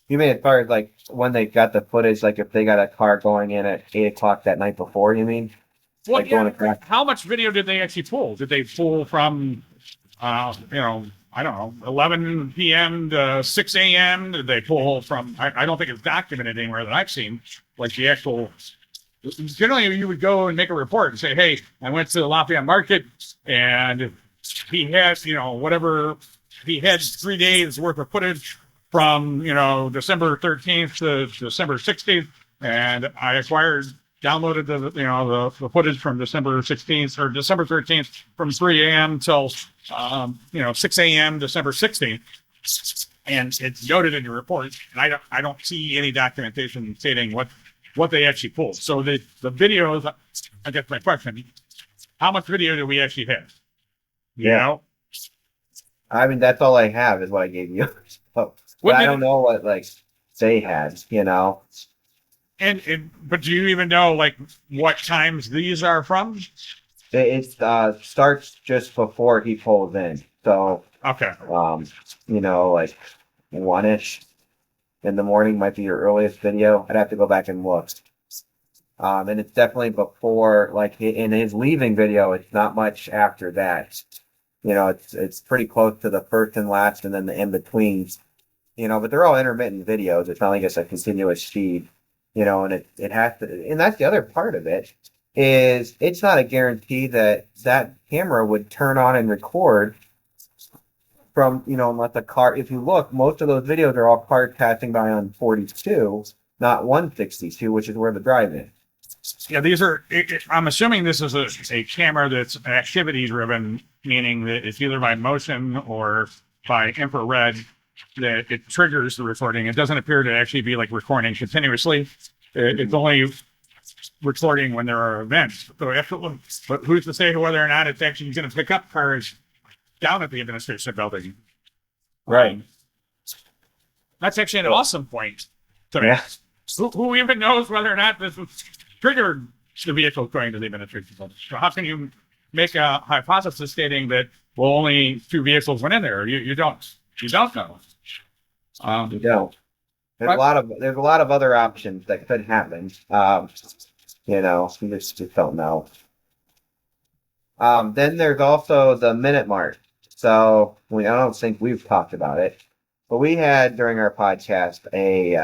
[SPEAKER 2] You mean as far as like when they got the footage, like if they got a car going in at 8:00 that night before, you mean?
[SPEAKER 3] Well,
[SPEAKER 2] like
[SPEAKER 3] yeah, how much video did they actually pull? Did they pull from, I don't know, 11 p.m. to 6 a.m.? Did they pull from, I don't think it's documented anywhere that I've seen, like the actual, generally you would go and make a report and say, hey, I went to the Lafayette market and he has, whatever, he had 3 days worth of footage from, December 13th to December 16th. And I downloaded the footage from December 16th or December 13th from 3 a.m. till, 6 a.m. December 16th. And it's noted in your report. And I don't see any documentation stating what they actually pulled. So the videos, I guess my question, how much video do we actually have? You know?
[SPEAKER 2] I mean, that's all I have is what I gave you. But I don't know what they had,
[SPEAKER 3] But do you even know what times these are from?
[SPEAKER 2] It starts just before he pulls in. So
[SPEAKER 3] okay,
[SPEAKER 2] 1-ish in the morning might be your earliest video. I'd have to go back and look. And it's definitely before, in his leaving video, it's not much after that. It's pretty close to the first and last, and then the in betweens. But they're all intermittent videos. It's not like it's a continuous feed. And it has to, and that's the other part of it, is it's not a guarantee that camera would turn on and record from, unless the car, if you look, most of those videos are all cars passing by on 42, not 162, which is where the drive is.
[SPEAKER 3] Yeah, these are, I'm assuming this is a camera that's activity driven, meaning that it's either by motion or by infrared that it triggers the recording. It doesn't appear to actually be recording continuously. It's only recording when there are events. So but who's to say whether or not it's actually going to pick up cars down at the administration building?
[SPEAKER 2] Right.
[SPEAKER 3] That's actually an awesome point to me.
[SPEAKER 2] Yeah.
[SPEAKER 3] Who even knows whether or not this was triggered the vehicle going to the administration building? So how can you make a hypothesis stating that only 2 vehicles went in there? You don't know.
[SPEAKER 2] You don't. There's a lot of other options that could happen. You just don't know. Then there's also the minute mark. So I don't think we've talked about it, but we had during our podcast a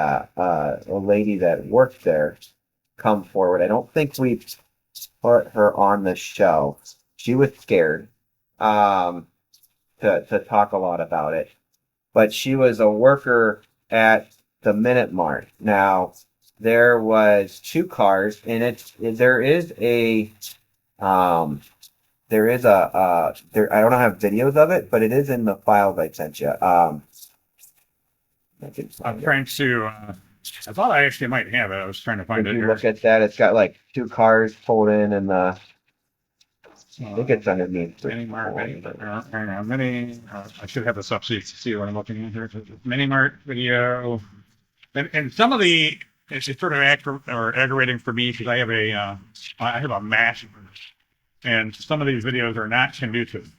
[SPEAKER 2] lady that worked there come forward. I don't think we put her on the show. She was scared to talk a lot about it, but she was a worker at the minute mark. Now there was 2 cars, and there is a I don't have videos of it, but it is in the files I sent you.
[SPEAKER 3] I'm trying to. I thought I actually might have it. I was trying to find it.
[SPEAKER 2] If you
[SPEAKER 3] here.
[SPEAKER 2] look at that, it's got 2 cars pulled in, and I think it's underneath.
[SPEAKER 3] Mini Mart video. I should have this up so you can see what I'm looking at here. Mini Mart video, and some of the it's sort of aggravating for me because I have a Mac, and some of these videos are not conducive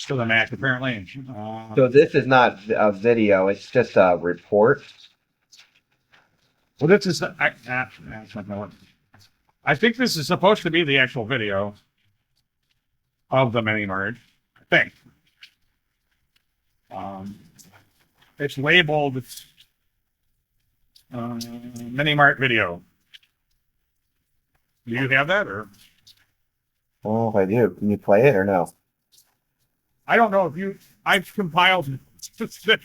[SPEAKER 3] to the Mac apparently.
[SPEAKER 2] So this is not a video; it's just a report.
[SPEAKER 3] Well, this is I think this is supposed to be the actual video of the mini mart. I think it's labeled mini mart video. Do you have that or?
[SPEAKER 2] Oh, if I do, can you play it or no?
[SPEAKER 3] I don't know if I've compiled it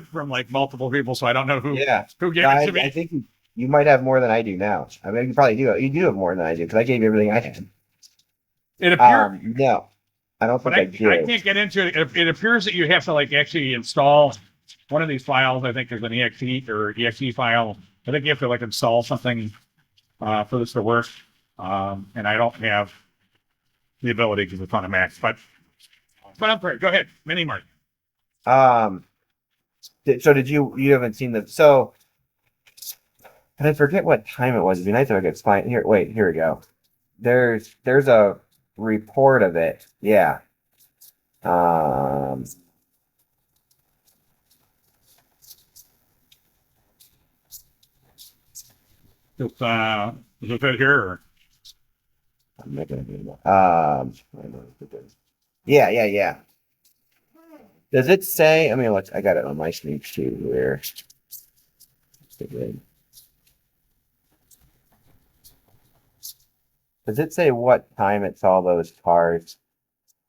[SPEAKER 3] from multiple people, so I don't know who gave it to me.
[SPEAKER 2] I think you might have more than I do now. I mean, you probably do. You do have more than I do because I gave you everything I had.
[SPEAKER 3] It appears.
[SPEAKER 2] No, I don't think I do.
[SPEAKER 3] I can't get into it. It appears that you have to actually install one of these files. I think there's an exe file. I think you have to install something for this to work. And I don't have the ability because it's on a Mac. But I'm sorry. Go ahead, mini mart.
[SPEAKER 2] So did you haven't seen the so? And I forget what time it was. It'd be nice if I could find here. Wait, here we go. There's a report of it. Yeah.
[SPEAKER 3] Is it here? Or?
[SPEAKER 2] I'm not gonna do that. Yeah. Does it say? I mean, I got it on my screen too. Where? Does it say what time it saw those cars?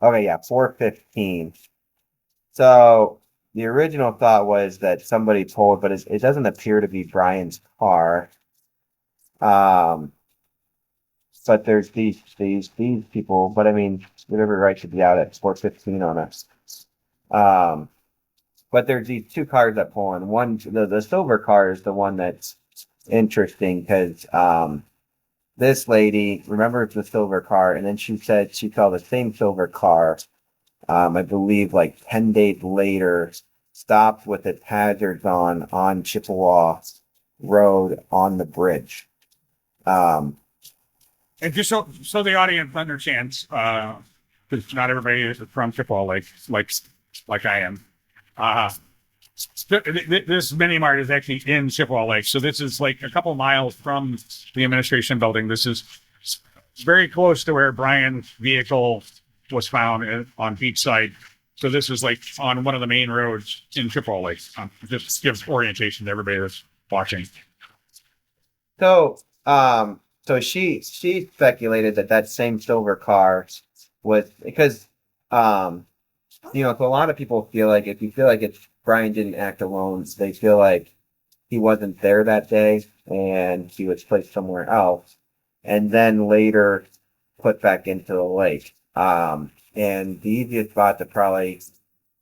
[SPEAKER 2] Okay, yeah, 4:15. So the original thought was that somebody pulled, but it doesn't appear to be Bryan's car. But there's these people, but I mean, we have every right to be out at 4:15 on us. But there's these two cars that pull in. One, the silver car is the one that's interesting because this lady remembers the silver car, and then she said she saw the same silver car, I believe like 10 days later, stopped with its hazards on Chippewa Road on the bridge.
[SPEAKER 3] And just so the audience understands, because not everybody is from Chippewa Lake, like I am. This mini mart is actually in Chippewa Lake, so this is like a couple miles from the administration building. This is very close to where Bryan's vehicle was found on beachside. So this is like on one of the main roads in Chippewa Lake. Just gives orientation to everybody that's watching.
[SPEAKER 2] So, so she speculated that same silver car was because, so a lot of people feel like if you feel like Bryan didn't act alone, they feel like he wasn't there that day and he was placed somewhere else, and then later put back into the lake. And the easiest spot to probably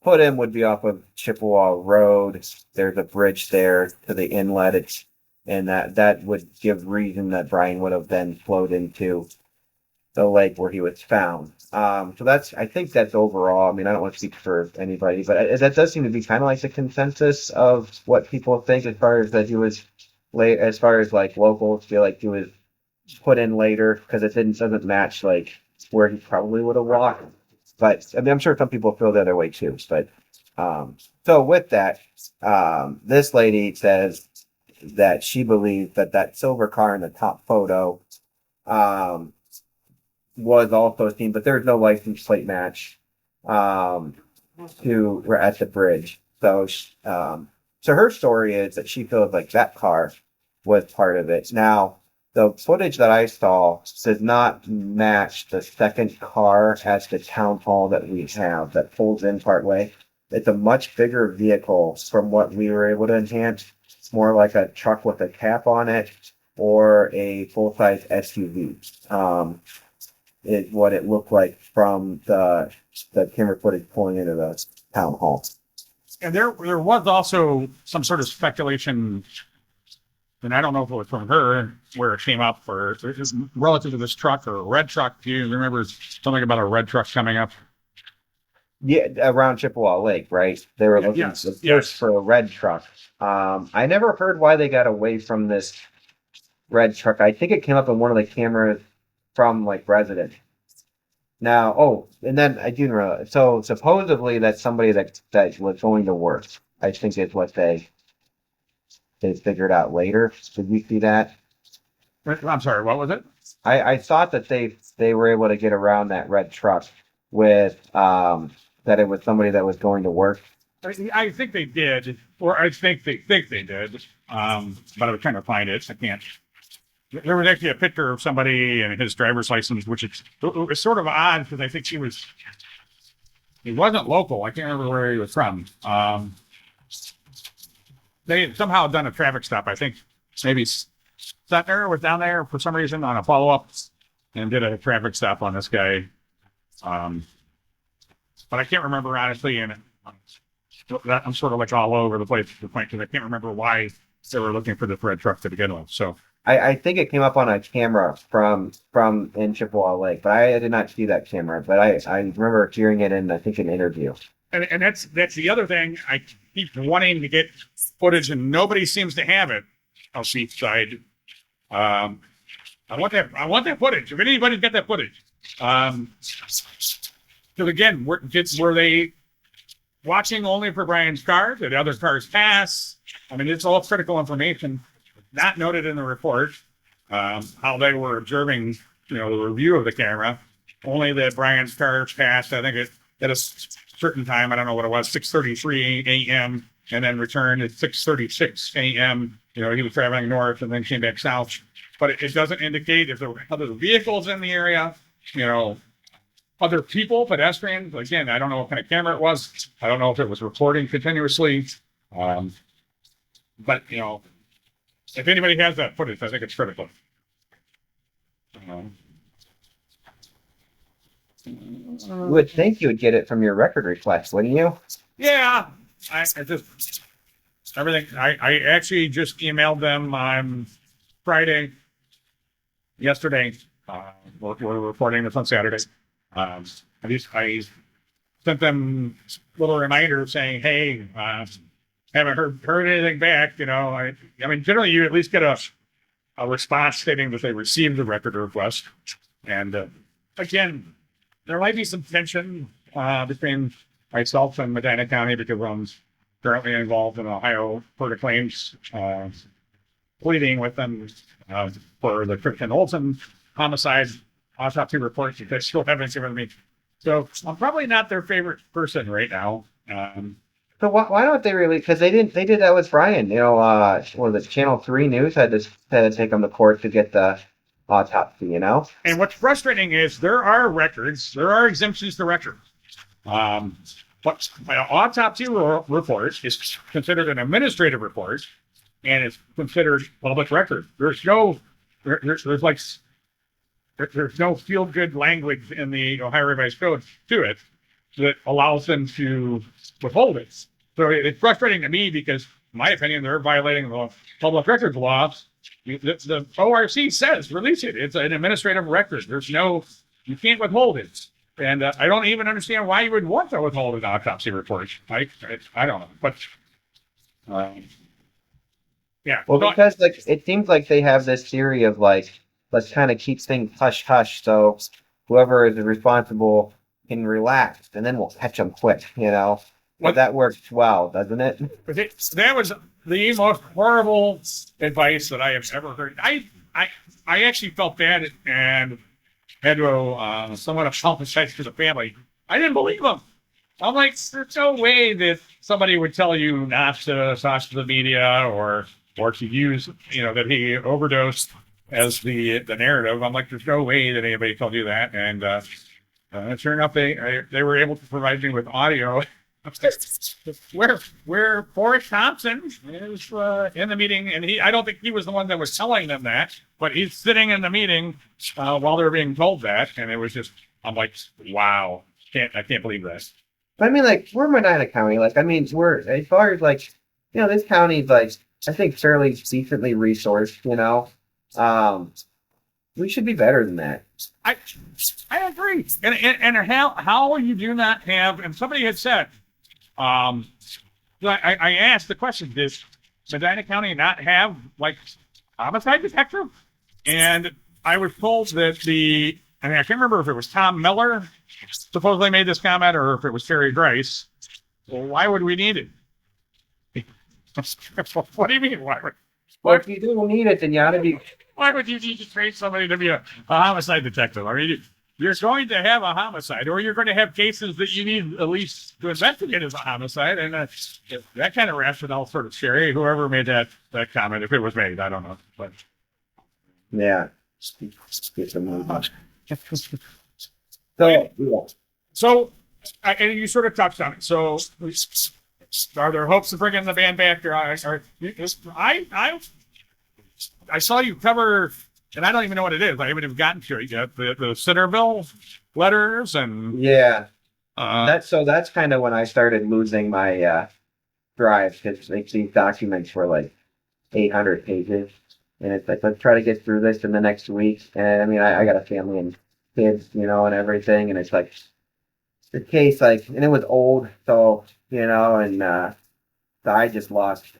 [SPEAKER 2] put him would be off of Chippewa Road. There's a bridge there to the inlet. And that would give reason that Bryan would have then flowed into the lake where he was found. So I think that's overall. I mean, I don't want to speak for anybody, but that does seem to be kind of like the consensus of what people think as far as that he was late, as far as like locals feel like he was put in later because it doesn't match like where he probably would have walked. But I mean, I'm sure some people feel the other way too. But so with that, this lady says that she believes that silver car in the top photo was also seen, but there's no license plate match to at the bridge. So so her story is that she feels like that car was part of it. Now, the footage that I saw does not match the second car at the town hall that we have that pulls in partway. It's a much bigger vehicle from what we were able to enhance. It's more like a truck with a cap on it or a full-size SUV. What it looked like from the camera footage pulling into the town hall.
[SPEAKER 3] And there was also some sort of speculation, and I don't know if it was from her where it came up, or it's relative to this truck or a red truck. Do you remember something about a red truck coming up?
[SPEAKER 2] Yeah, around Chippewa Lake, right? They were looking for a red truck. I never heard why they got away from this red truck. I think it came up in one of the cameras from like resident. Now, and then I do realize. So supposedly that's somebody that was going to work. I think is what they figured out later. Did you see that?
[SPEAKER 3] I'm sorry, what was it?
[SPEAKER 2] I thought that they were able to get around that red truck with that it was somebody that was going to work.
[SPEAKER 3] I think they did, or I think they did. But I was trying to find it. I can't. There was actually a picture of somebody and his driver's license, which it was sort of odd because I think he wasn't local. I can't remember where he was from. They had somehow done a traffic stop. I think maybe Sutner was down there for some reason on a follow-up and did a traffic stop on this guy. But I can't remember honestly, and I'm sort of like all over the place at the point because I can't remember why they were looking for the red truck to begin with. So
[SPEAKER 2] I think it came up on a camera from in Chippewa Lake, but I did not see that camera. But I remember hearing it in I think an interview.
[SPEAKER 3] And that's the other thing. I keep wanting to get footage, and nobody seems to have it. I'll see side. I want that footage. If anybody's got that footage, because again, were they watching only for Bryan's car? Did other cars pass? I mean, it's all critical information, not noted in the report. How they were observing, the review of the camera. Only that Bryan's car passed. I think at a certain time. I don't know what it was. 6:33 a.m. and then returned at 6:36 a.m. He was traveling north and then came back south. But it doesn't indicate if there were other vehicles in the area. other people, pedestrians. Again, I don't know what kind of camera it was. I don't know if it was recording continuously. But, you know, if anybody has that footage, I think it's critical.
[SPEAKER 2] You would think you would get it from your record request, wouldn't you?
[SPEAKER 3] Yeah, I just everything. I actually just emailed them on Friday, yesterday. We're recording this on Saturday. I sent them a little reminder saying, "Hey, haven't heard anything back." You know, I mean, generally you at least get a response stating that they received the record request, and again, there might be some tension between myself and Medina County because I'm currently involved in Ohio Court of Claims pleading with them for the Christian Olson homicide autopsy report that they still haven't given me. So I'm probably not their favorite person right now.
[SPEAKER 2] So why don't they really? Because they did that with Bryon. You know, what was it? Channel 3 News had to take them to court to get the autopsy. You know.
[SPEAKER 3] And what's frustrating is there are records, there are exemptions to records. But an autopsy report is considered an administrative report, and it's considered public record. There's no feel good language in the Ohio Revised Code to it that allows them to withhold it. So it's frustrating to me because, in my opinion, they're violating the public records law. The ORC says release it. It's an administrative record. You can't withhold it. And I don't even understand why you would want to withhold an autopsy report. I don't know, but yeah.
[SPEAKER 2] Well, because it seems like they have this theory of let's kind of keep things hush hush, so whoever is responsible can relax, and then we'll catch them quick. You know, but that works well, doesn't it?
[SPEAKER 3] But that was the most horrible advice that I have ever heard. I actually felt bad and had to somewhat apologize to the family. I didn't believe them. I'm like, there's no way that somebody would tell you not to talk to the media or to use, you know, that he overdosed as the narrative. I'm like, there's no way that anybody told you that. And sure enough, they were able to provide me with audio where Forrest Thompson is in the meeting, and I don't think he was the one that was telling them that, but he's sitting in the meeting while they're being told that, and it was just, I'm like, wow, I can't believe this.
[SPEAKER 2] I mean, we're Medina County. We're, as far as this county's I think fairly decently resourced. You know, we should be better than that.
[SPEAKER 3] I agree, and how you do not have, and somebody had said. I asked the question, does Medina County not have homicide detective? And I was told that I can't remember if it was Tom Miller supposedly made this comment or if it was Terry Grice. Well, why would we need it? What do you mean?
[SPEAKER 2] Well, if you do need it, then you ought to be.
[SPEAKER 3] Why would you need to train somebody to be a homicide detective? I mean, you're going to have a homicide, or you're going to have cases that you need at least to investigate as a homicide, and that kind of rationale sort of scary. Whoever made that comment, if it was made, I don't know, but
[SPEAKER 2] yeah.
[SPEAKER 3] So, and you sort of touched on it. So, are there hopes of bringing the band back? I saw you cover. And I don't even know what it is. I haven't even gotten to it yet. The Centerville letters and
[SPEAKER 2] yeah, that's kind of when I started losing my drive, because these documents were 800 pages, and it's let's try to get through this in the next week. And I mean, I got a family and kids, you know, and everything, and it's the case and it was old, so you know, and. So I just lost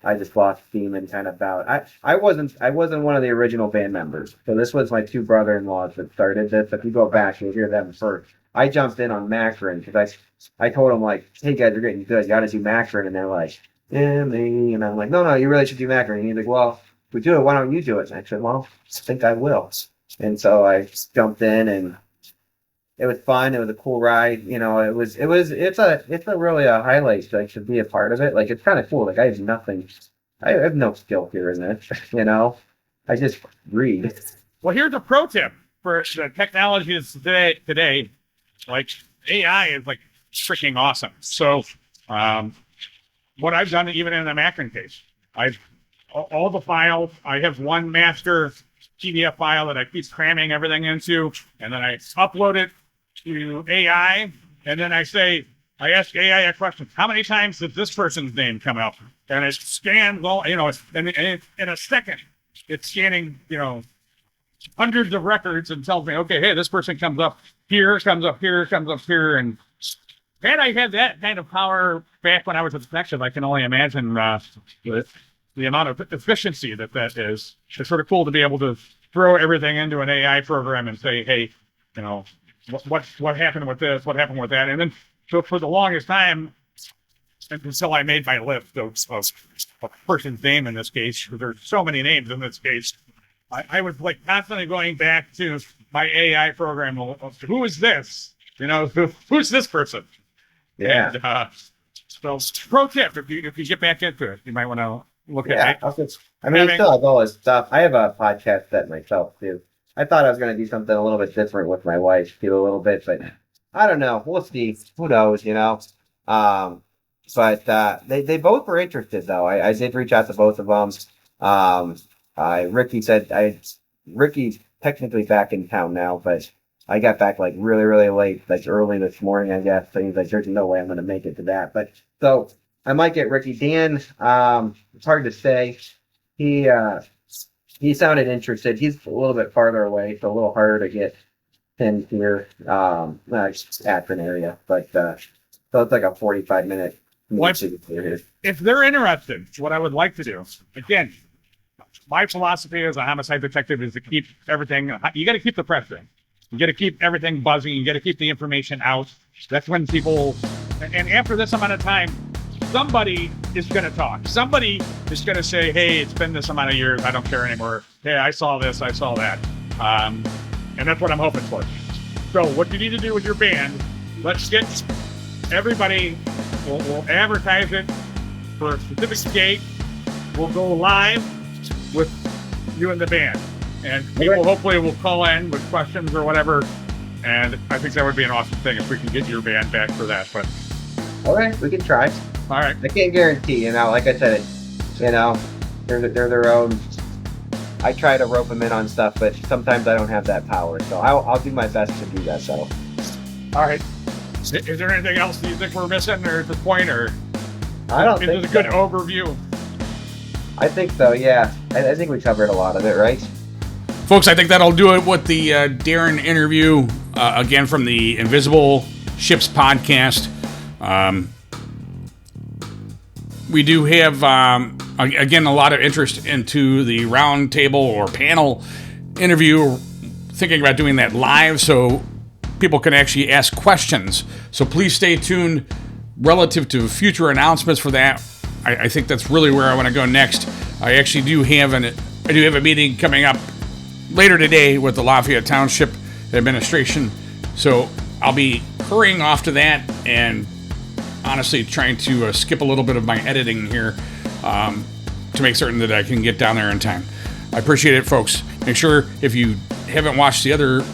[SPEAKER 2] steam and kind of bowed. I wasn't one of the original band members. So this was my two brother-in-laws that started this. If you go back, you'll hear them first. I jumped in on Macron because I told them hey guys, you're getting good. You got to do Macron, and they're like, yeah, me. And I'm like, no, you really should do Macron. And he's like, well, if we do it, why don't you do it? And I said, well, I think I will. And so I jumped in, and it was fun. It was a cool ride. You know, it's a really a highlight to be a part of it. It's kind of cool. I have no skill here in this, you know, I just read.
[SPEAKER 3] Well, here's a pro tip for the technology today. like AI is like freaking awesome. So what I've done, even in the Macron case, all the files, I have one master PDF file that I keep cramming everything into, and then I upload it to AI, and then I ask AI a question: how many times did this person's name come up? And it scans all, and in a second, it's scanning, hundreds of records and tells me, okay, hey, this person comes up here, comes up here, comes up here. And had I had that kind of power back when I was a detective, I can only imagine the amount of efficiency that is. It's sort of cool to be able to throw everything into an AI program and say, hey, what happened with this? What happened with that? And then so for the longest time, until I made my list of a person's name in this case, there's so many names in this case, I was like constantly going back to my AI program. Who is this? Who's this person?
[SPEAKER 2] Yeah.
[SPEAKER 3] And, so pro tip, if you get back into it, you might want to look at it.
[SPEAKER 2] I mean, I still have all this stuff. I have a podcast set myself too. I thought I was going to do something a little bit different with my wife, do a little bit, but I don't know. We'll see. Who knows, But they both were interested, though. I did reach out to both of them. Ricky's technically back in town now, but I got back like really, really late, like early this morning, I guess. So he's like, there's no way I'm going to make it to that. But so I might get Ricky. Dan, it's hard to say. He sounded interested. He's a little bit farther away, so a little harder to get him here, Akron area. But so it's like a 45-minute.
[SPEAKER 3] If they're interested, what I would like to do, again, my philosophy as a homicide detective is to keep everything. You got to keep the press in. You got to keep everything buzzing. You got to keep the information out. That's when people. And after this amount of time, somebody is going to talk. Somebody is going to say, "Hey, it's been this amount of years. I don't care anymore. Hey, I saw this. I saw that." And that's what I'm hoping for. So, what you need to do with your band? Let's get everybody. We'll advertise it for a specific date. We'll go live with you and the band. And people hopefully will call in with questions or whatever. And I think that would be an awesome thing if we can get your band back for that. But
[SPEAKER 2] all right, we can try.
[SPEAKER 3] All right.
[SPEAKER 2] I can't guarantee, like I said, they're their own. I try to rope them in on stuff, but sometimes I don't have that power. So I'll do my best to do that. So.
[SPEAKER 3] All right. Is there anything else that you think we're missing or at this point, or
[SPEAKER 2] I don't think
[SPEAKER 3] this is a good overview?
[SPEAKER 2] I think so, yeah. I think we covered a lot of it, right?
[SPEAKER 1] Folks, I think that'll do it with the Darren interview, again from the Invisible Ships podcast. We do have, again, a lot of interest into the round table or panel interview. Thinking about doing that live so people can actually ask questions. So please stay tuned relative to future announcements for that. I think that's really where I want to go next. I actually do have a meeting coming up later today with the Lafayette Township administration. So I'll be hurrying off to that and honestly trying to skip a little bit of my editing here to make certain that I can get down there in time. I appreciate it, folks. Make sure if you haven't watched the other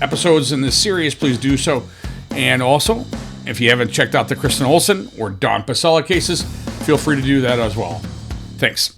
[SPEAKER 1] episodes in this series, please do so. And also, if you haven't checked out the Kristen Olsen or Don Pasella cases, feel free to do that as well. Thanks.